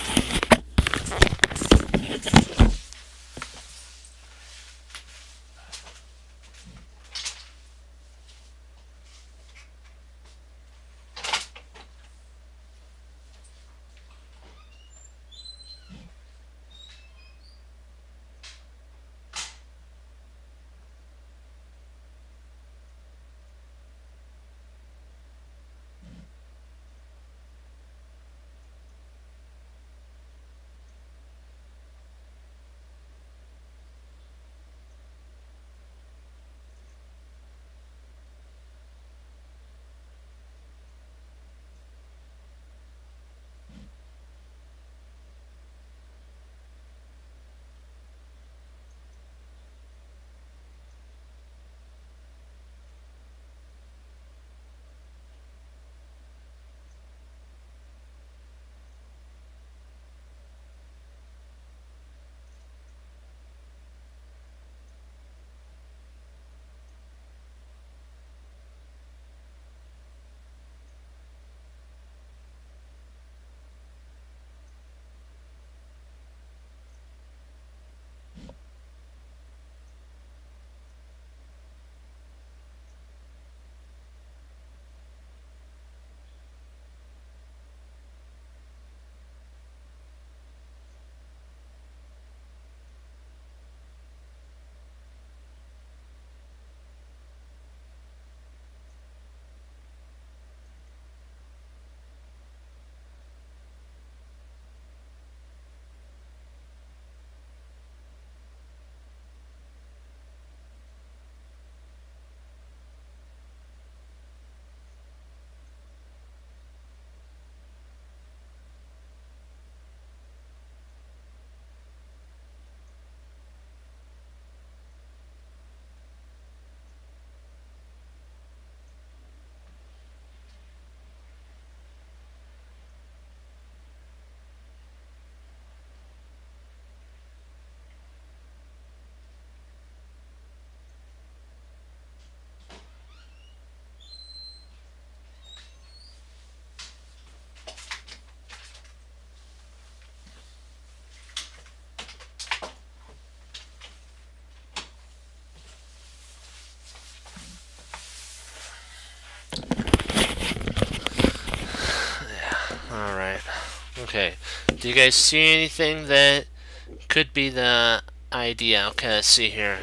All right. Okay. Do you guys see anything that could be the idea? Okay, let's see here.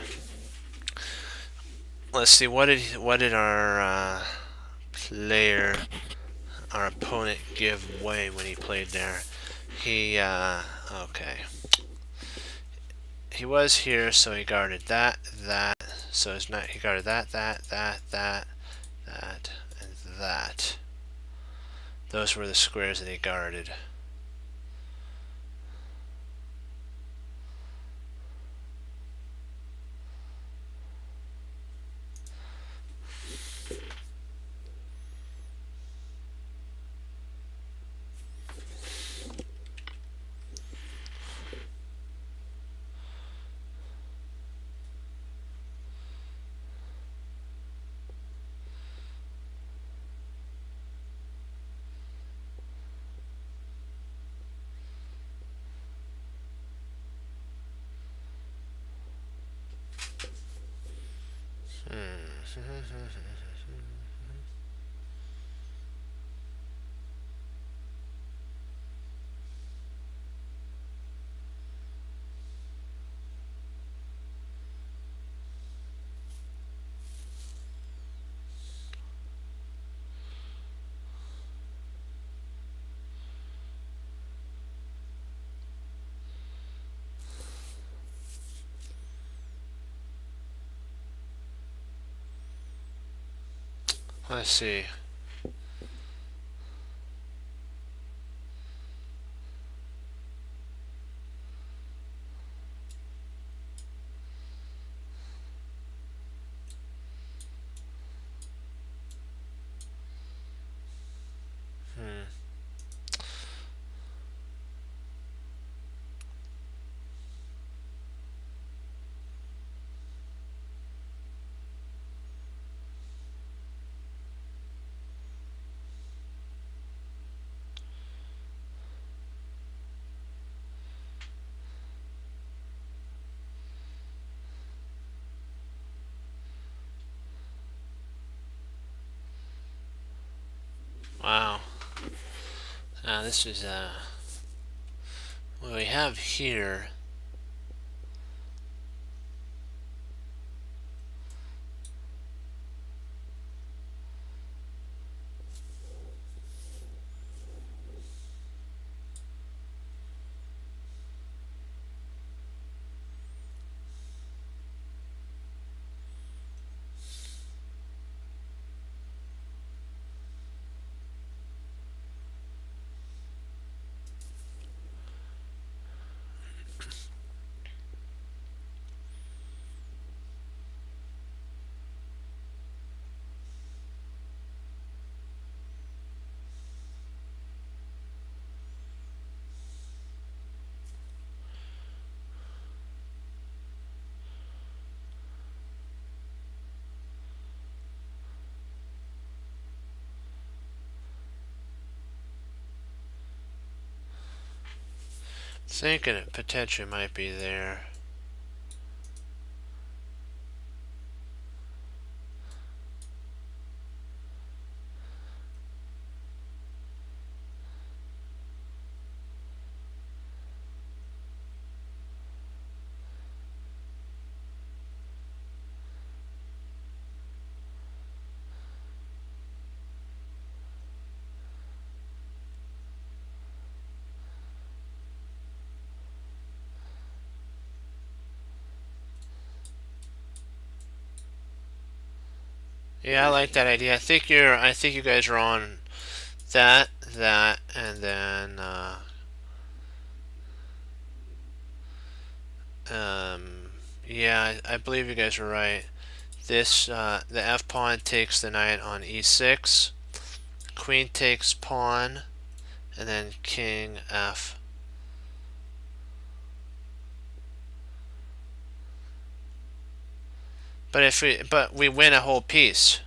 Let's see. What did our player, our opponent, give way when he played there? He okay. He was here, so he guarded that, that. So it's not. He guarded that, that, that, that, that, and that. Those were the squares that he guarded. Let's see. Wow. This is what we have here. Thinking it potentially might be there. Yeah, I like that idea. I think you guys are on that, and then yeah, I believe you guys are right. This the F pawn takes the knight on E6, queen takes pawn, and then king F. But we win a whole piece.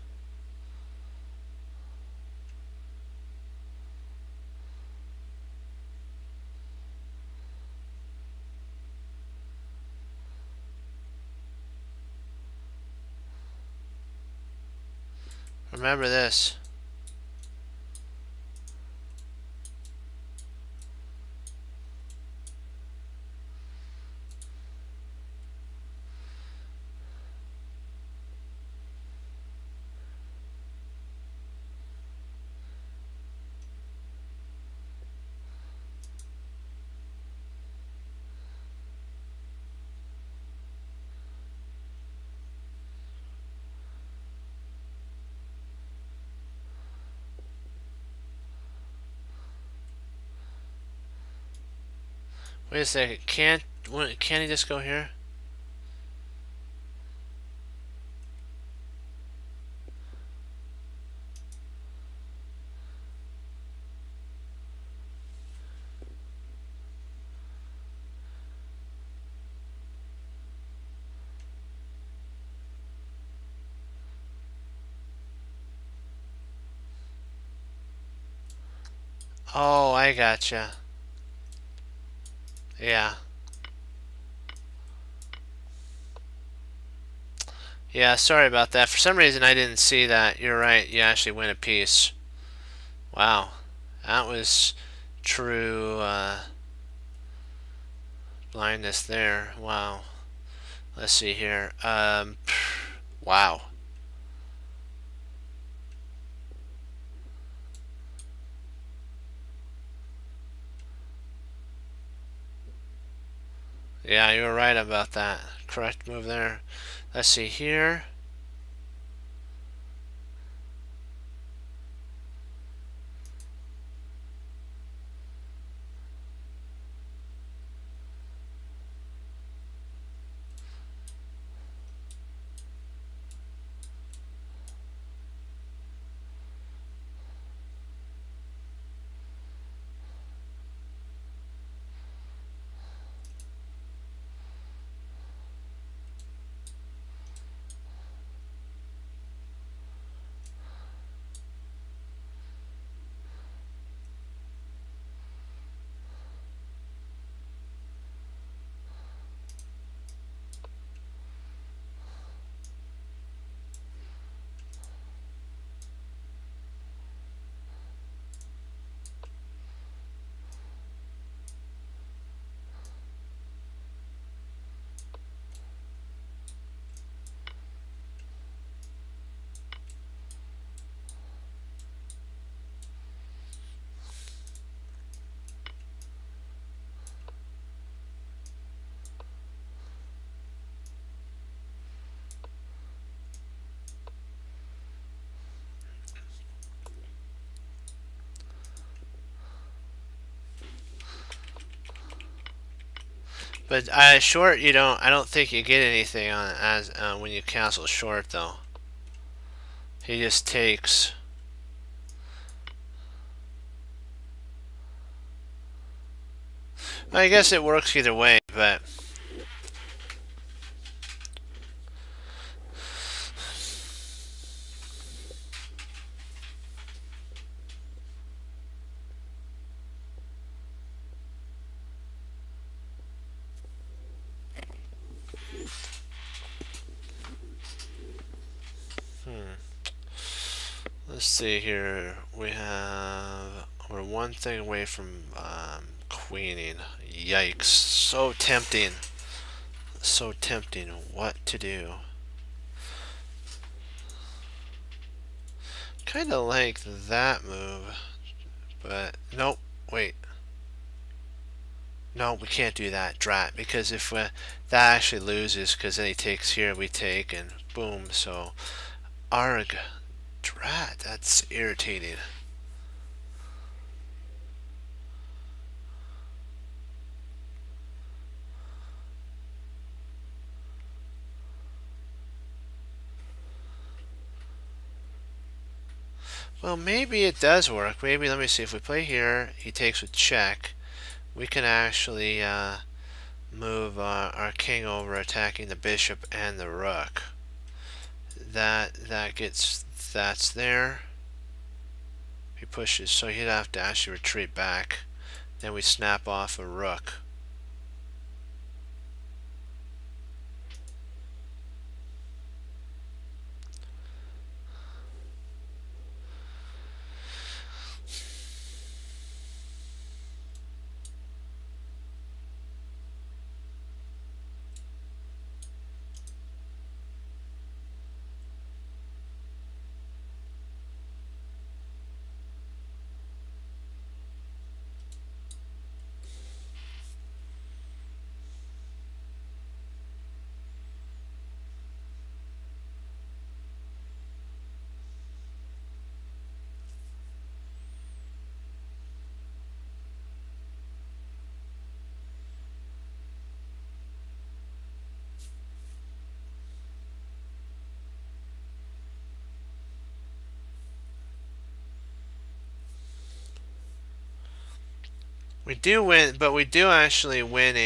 Remember this. Wait a second. Can't he just go here? Oh, I gotcha. Yeah. Yeah, sorry about that. For some reason I didn't see that. You're right. You actually win a piece. Wow. That was true blindness there. Wow. Let's see here. Wow. Yeah, you were right about that. Correct move there. Let's see here. But short, you don't. I don't think you get anything on as when you castle short though. He just takes. I guess it works either way, but let's see here. We're one thing away from queening. Yikes! So tempting. So tempting. What to do? Kind of like that move, but nope. Wait. No, we can't do that, drat, because if that actually loses, because then he takes here, we take, and boom, so arg, drat, that's irritating. Well, maybe it does work. Maybe, let me see, if we play here, he takes with check, we can actually move our king over, attacking the bishop and the rook. That's there. He pushes, so he'd have to actually retreat back. Then we snap off a rook. We do win, but we do actually win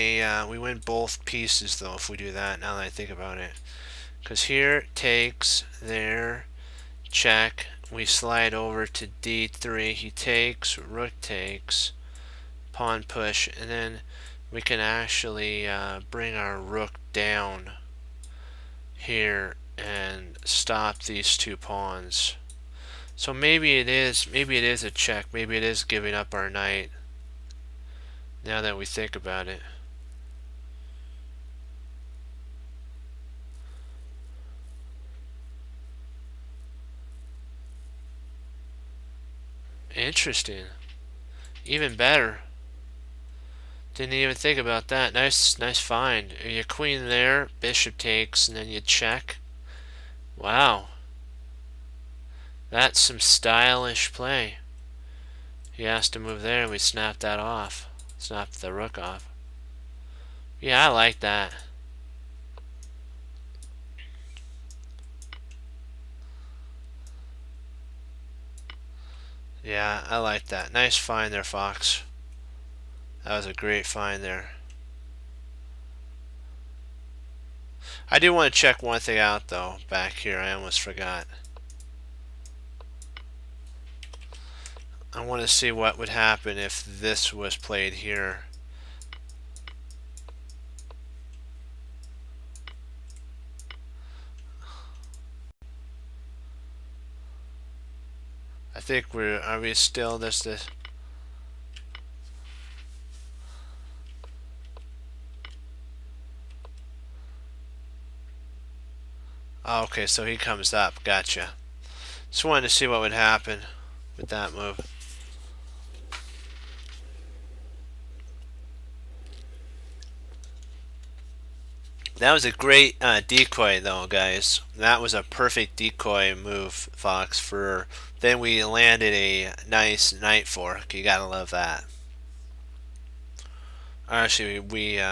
we win both pieces though if we do that, now that I think about it. Because here, takes, there, check, we slide over to d3, he takes, rook takes, pawn push, and then we can actually bring our rook down here and stop these two pawns. So maybe it is a check, maybe it is giving up our knight. Now that we think about it. Interesting. Even better. Didn't even think about that. Nice find. Your queen there, bishop takes, and then you check. Wow. That's some stylish play. He has to move there, and we snap that off. Snap the rook off. Yeah, I like that. Yeah, I like that. Nice find there, Fox. That was a great find there. I do want to check one thing out, though, back here. I almost forgot. I want to see what would happen if this was played here. I think are we still this? Oh, okay, so he comes up. Gotcha. Just wanted to see what would happen with that move. That was a great decoy, though, guys. That was a perfect decoy move, Fox. For then we landed a nice knight fork. You gotta love that. Actually, we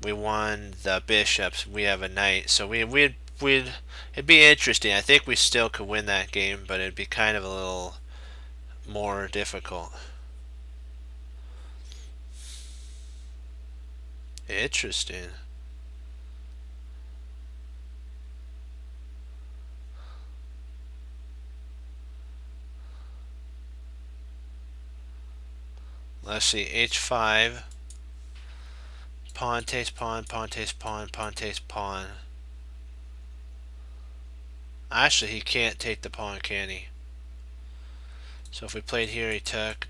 we won the bishops. We have a knight, so we'd it'd be interesting. I think we still could win that game, but it'd be kind of a little more difficult. Interesting. Let's see, h5. Pawn takes pawn, pawn takes pawn, pawn takes pawn. Actually, he can't take the pawn, can he? So if we played here, he took.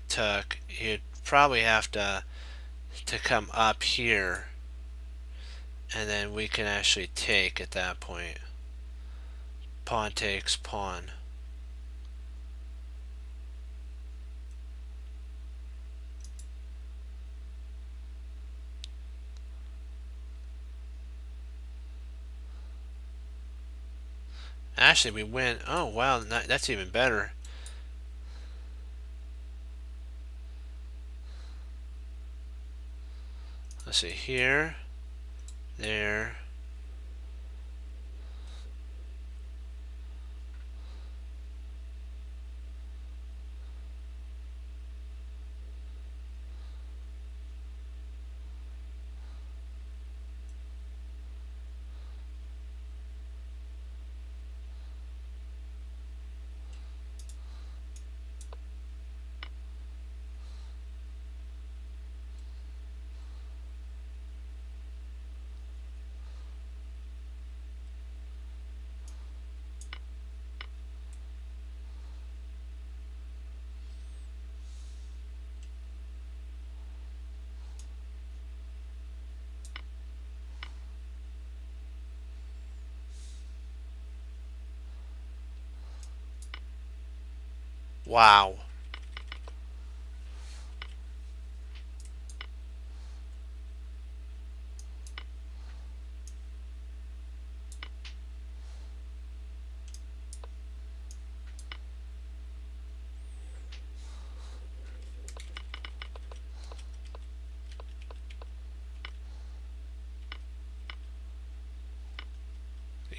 He'd probably have to come up here, and then we can actually take at that point. Pawn takes pawn. Actually, we win. Oh, wow, that's even better. Let's see, here, there. Wow.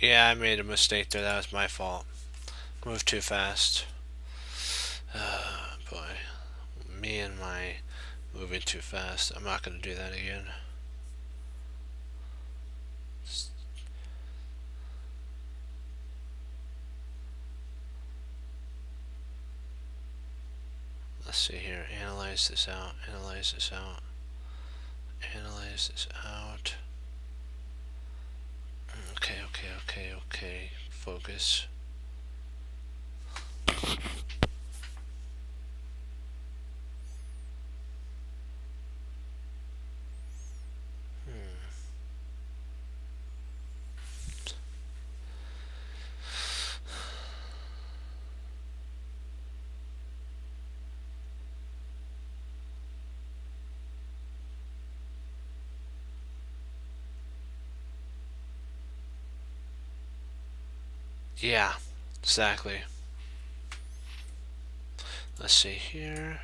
Yeah, I made a mistake there. That was my fault. Moved too fast. Boy. Me and my moving too fast. I'm not going to do that again. Let's see here. Analyze this out. Analyze this out. Analyze this out. Okay. Focus. Yeah, exactly. Let's see here.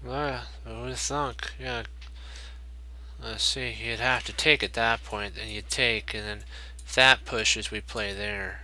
Well, who would have thunk? Yeah. Let's see. You'd have to take at that point, then you take, and then if that pushes, we play there.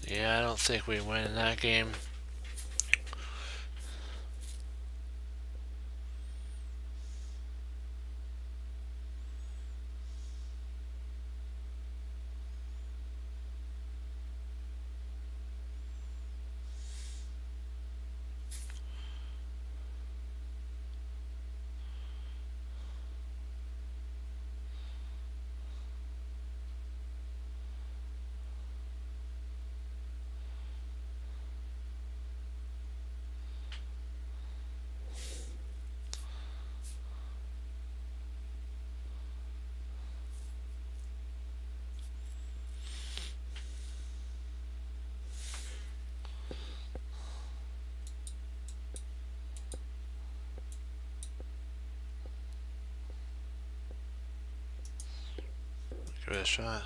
Yeah, I don't think we win in that game. Give it a shot.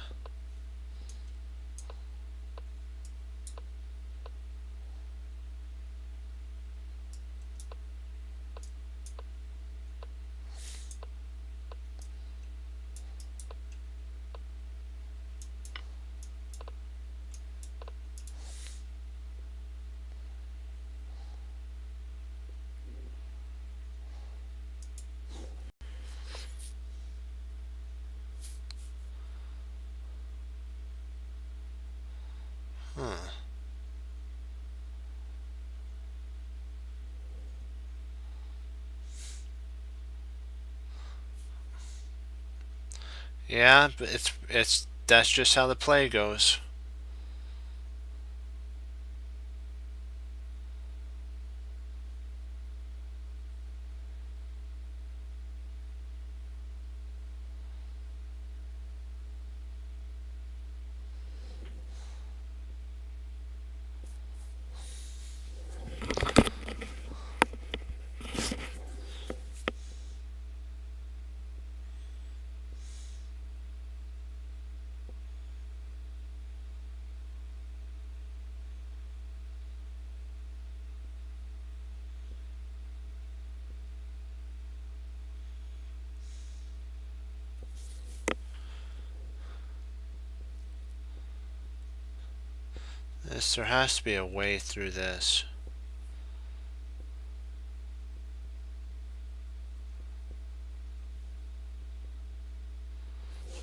Huh. Yeah, but it's that's just how the play goes. There has to be a way through this.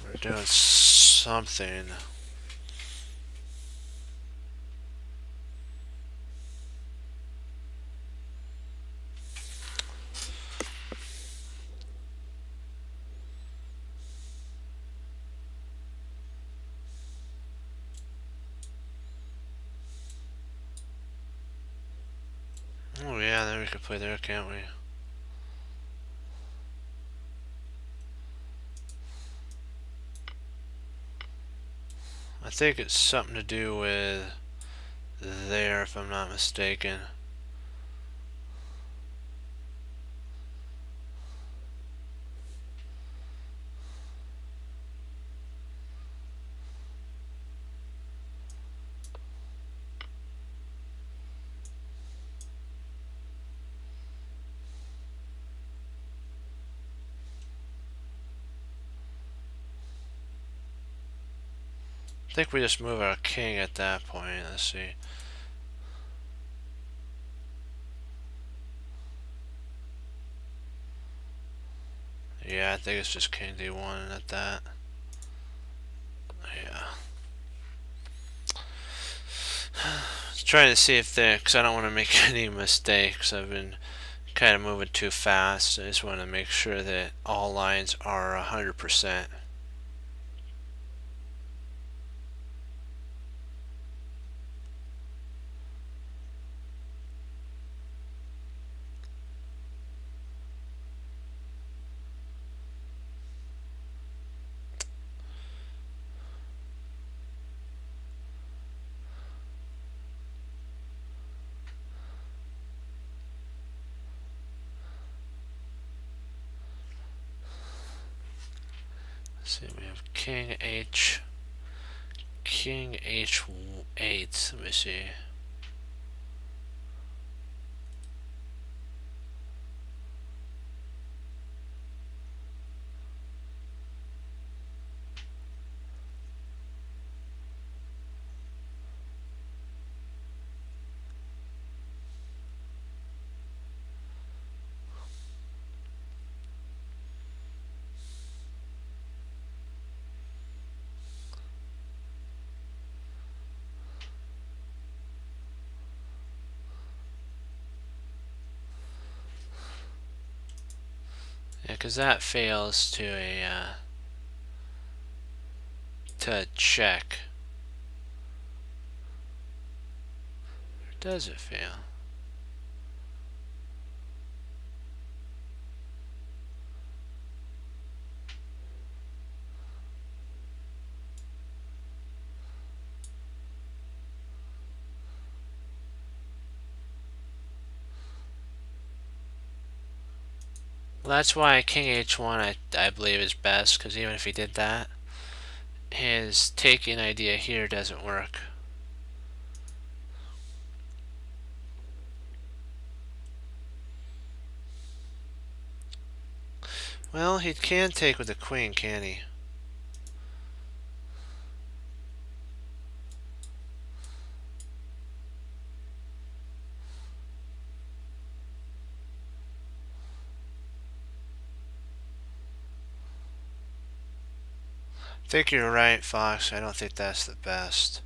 We're doing something. Oh yeah, then we could play there, can't we? I think it's something to do with there, if I'm not mistaken. I think we just move our king at that point. Let's see. Yeah, I think it's just king d1 at that. Yeah. Just trying to see if because I don't want to make any mistakes. I've been kind of moving too fast. I just want to make sure that all lines are 100%. See, we have king h8. Let me see. because that fails to to check. Or does it fail? Well, that's why King H1 I believe is best, because even if he did that, his taking idea here doesn't work. Well, he can take with the queen, can he? I think you're right, Fox. I don't think that's the best.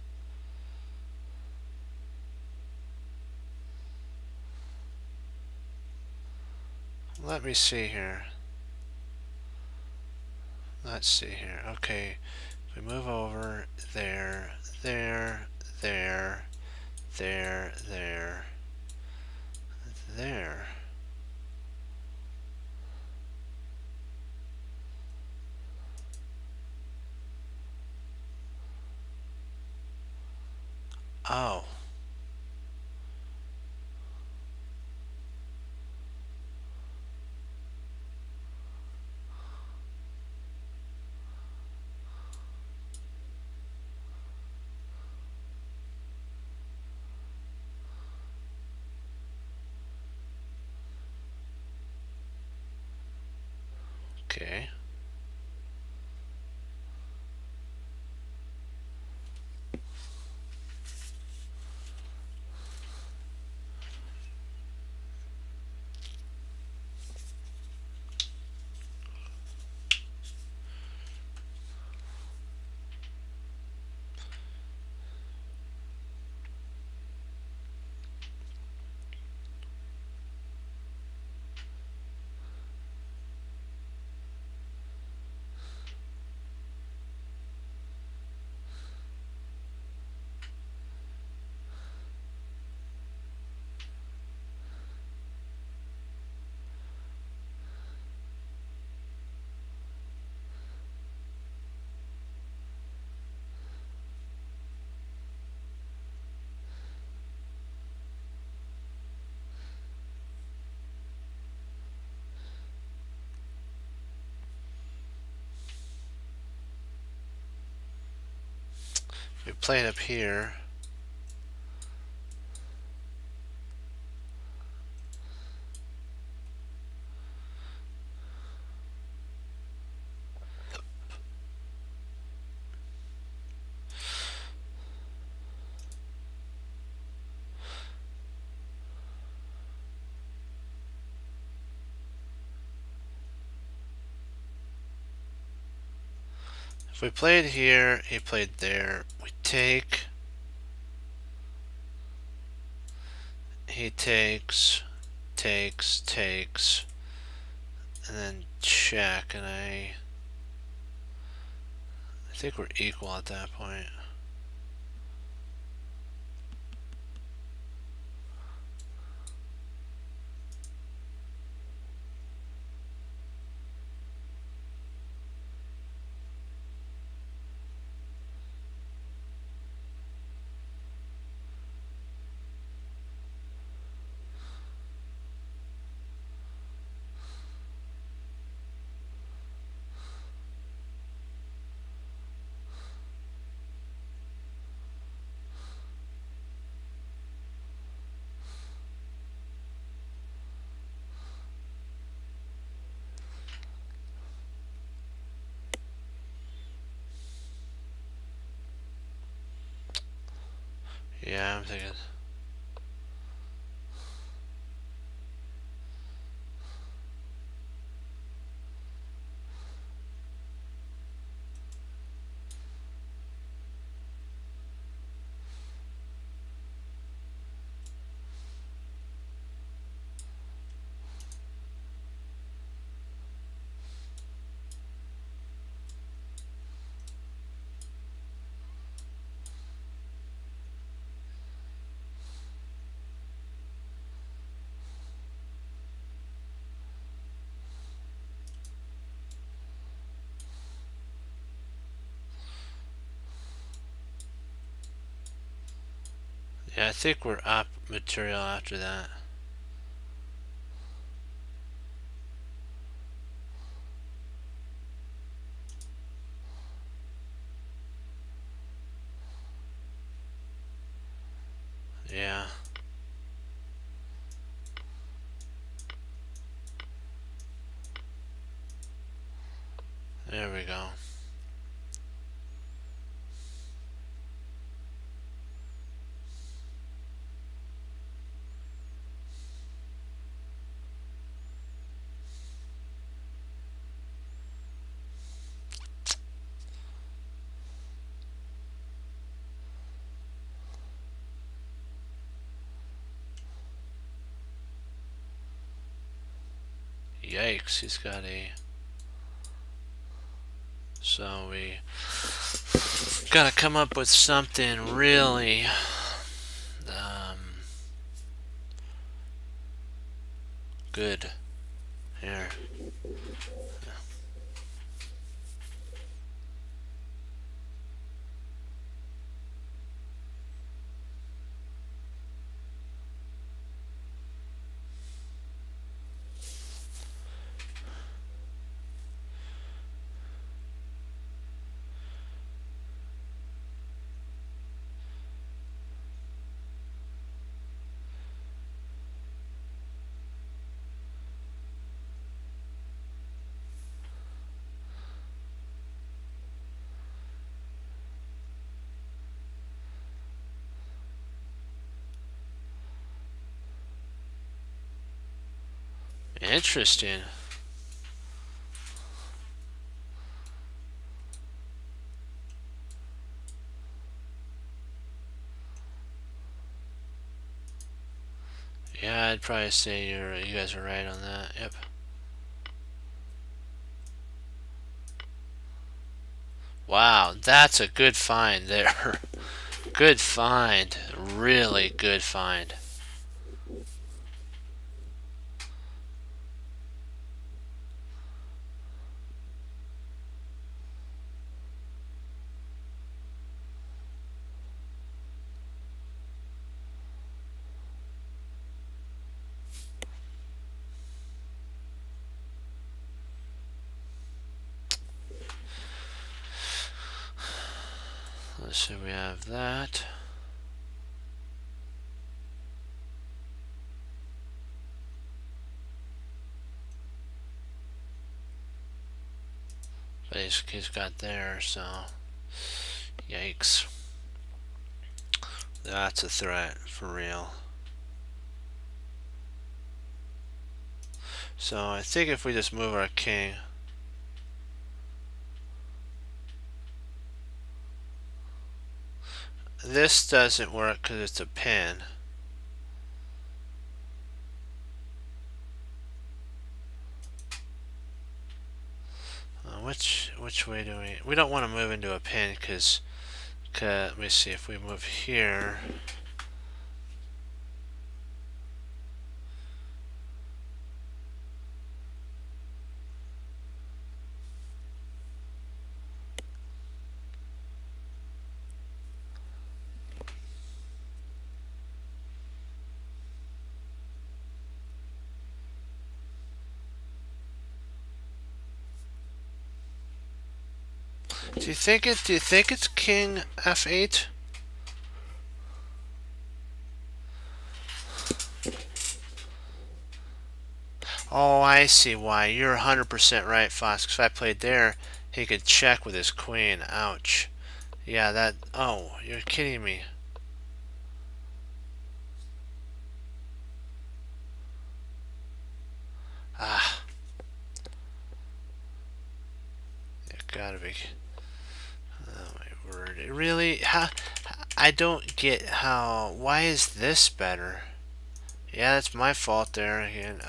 Let me see here. Let's see here. Okay, if we move over there, there, there, there, there, there. Oh. Okay. We play it up here. If we played here, he played there. We take. He takes, takes, and then check, and I think we're equal at that point. Yeah, I'm thinking. Yeah, I think we're up material after that. Yeah. There we go. Yikes, he's got a... So we gotta come up with something really good here. Interesting. Yeah, I'd probably say you guys are right on that. Yep. Wow, that's a good find there. Good find. Really good find. Let's see, we have that. But he's got there, so yikes. That's a threat for real. So I think if we just move our king, this doesn't work because it's a pin. Which way do we don't want to move into a pin because let me see, if we move here, do you think it's king f8? Oh, I see why. You're 100% right, Fox. If I played there, he could check with his queen. Ouch. Yeah, that... Oh, you're kidding me. Ah. It gotta be... Oh, my word. Really? How... I don't get how... Why is this better? Yeah, that's my fault there again.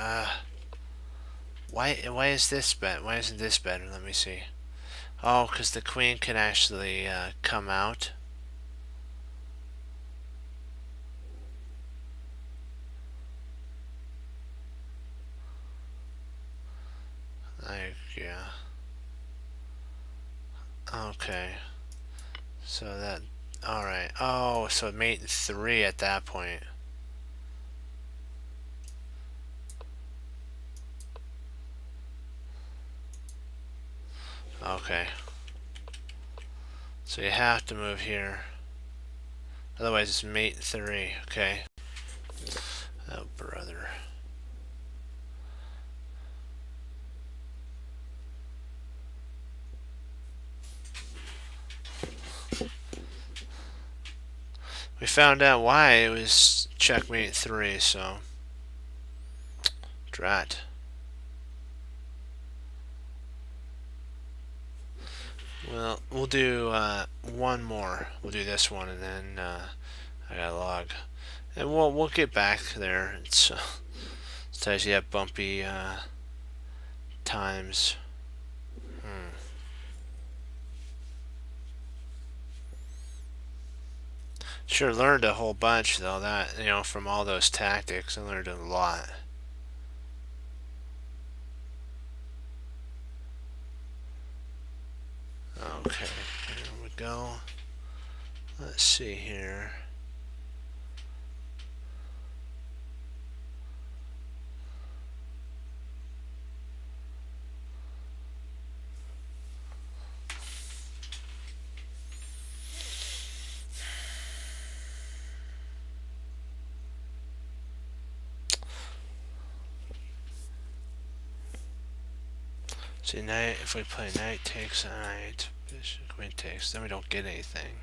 Why is this better? Why isn't this better? Let me see. Oh, because the queen can actually come out. Yeah. Okay. So that... Alright. Oh, so mate 3 at that point. Okay. So you have to move here. Otherwise it's mate 3. Okay. Oh, brother. We found out why it was checkmate 3, so. Drat. Well, we'll do one more. We'll do this one, and then I gotta log, and we'll get back there. It's sometimes you have bumpy times. Sure, learned a whole bunch though. That from all those tactics, I learned a lot. Okay, here we go. Let's see here. See, knight. If we play knight takes knight, bishop queen takes, then we don't get anything.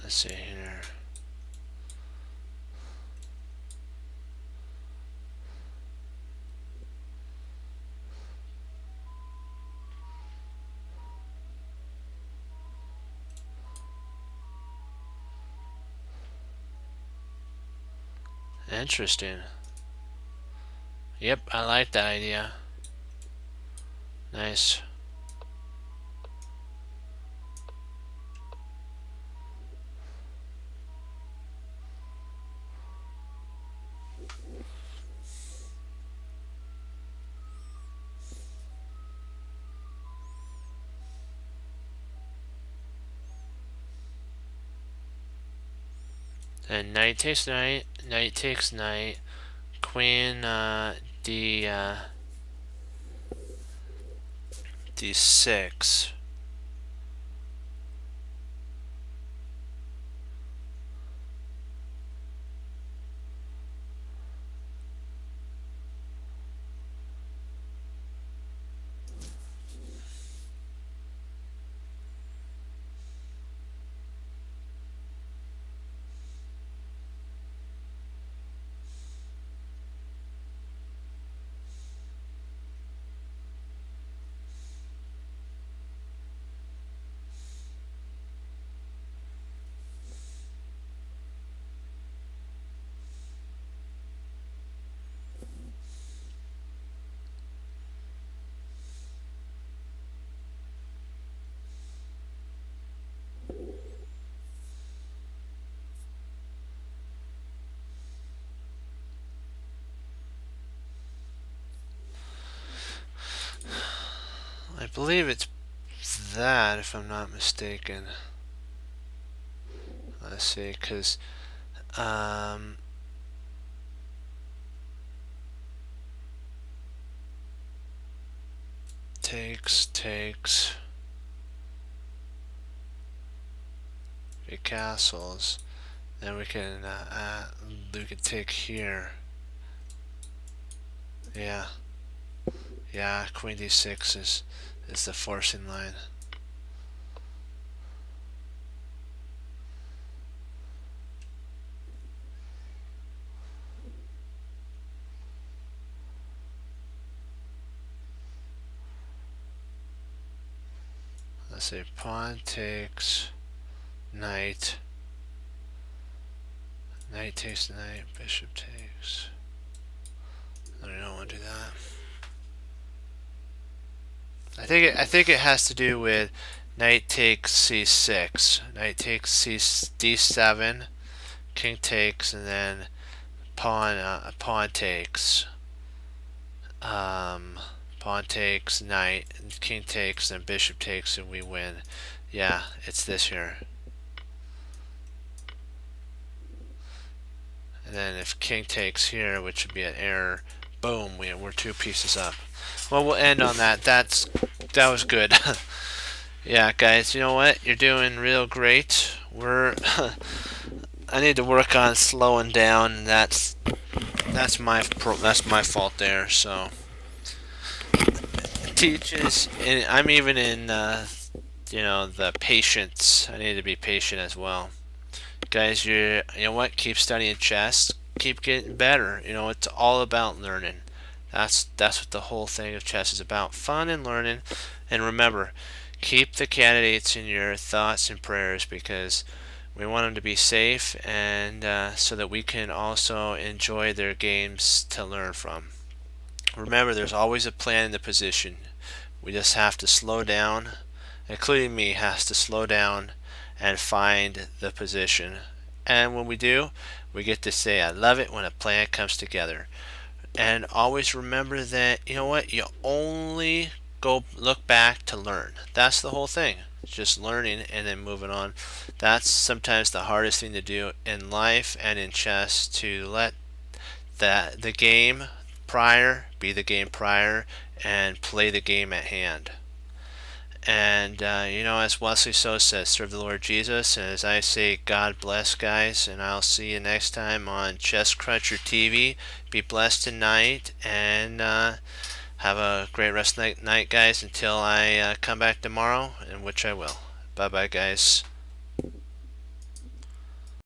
Let's see here. Interesting. Yep, I like that idea. Nice. Then knight takes knight, knight takes knight, queen d6. I believe it's that, if I'm not mistaken. Let's see, because takes the castles. Then we can take here. Yeah, yeah. Queen d6 is the forcing line. Let's say pawn takes knight. Knight takes knight. Bishop takes. I don't want to do that. I think it has to do with knight takes c6. Knight takes d7. King takes, and then pawn takes. Pawn takes, knight, and king takes, and bishop takes, and we win. Yeah, it's this here. And then if king takes here, which would be an error, boom, we're 2 pieces up. Well, we'll end on that. That was good. Yeah, guys, you know what? You're doing real great. I need to work on slowing down. That's my fault there. So teaches, and I'm even in the patience. I need to be patient as well, guys. You know what? Keep studying chess. Keep getting better. It's all about learning. That's what the whole thing of chess is about: fun and learning. And remember, keep the candidates in your thoughts and prayers, because we want them to be safe, and so that we can also enjoy their games to learn from. Remember, there's always a plan in the position. We just have to slow down, including me, has to slow down and find the position. And when we do, we get to say, I love it when a plan comes together. And always remember that, you know what, you only go look back to learn. That's the whole thing. Just learning and then moving on. That's sometimes the hardest thing to do in life and in chess, to let the game prior be the game prior and play the game at hand. And as Wesley So says, serve the Lord Jesus. And as I say, God bless, guys. And I'll see you next time on Chess Cruncher TV. Be blessed tonight, and have a great rest of the night, guys, until I come back tomorrow, in which I will. Bye bye, guys.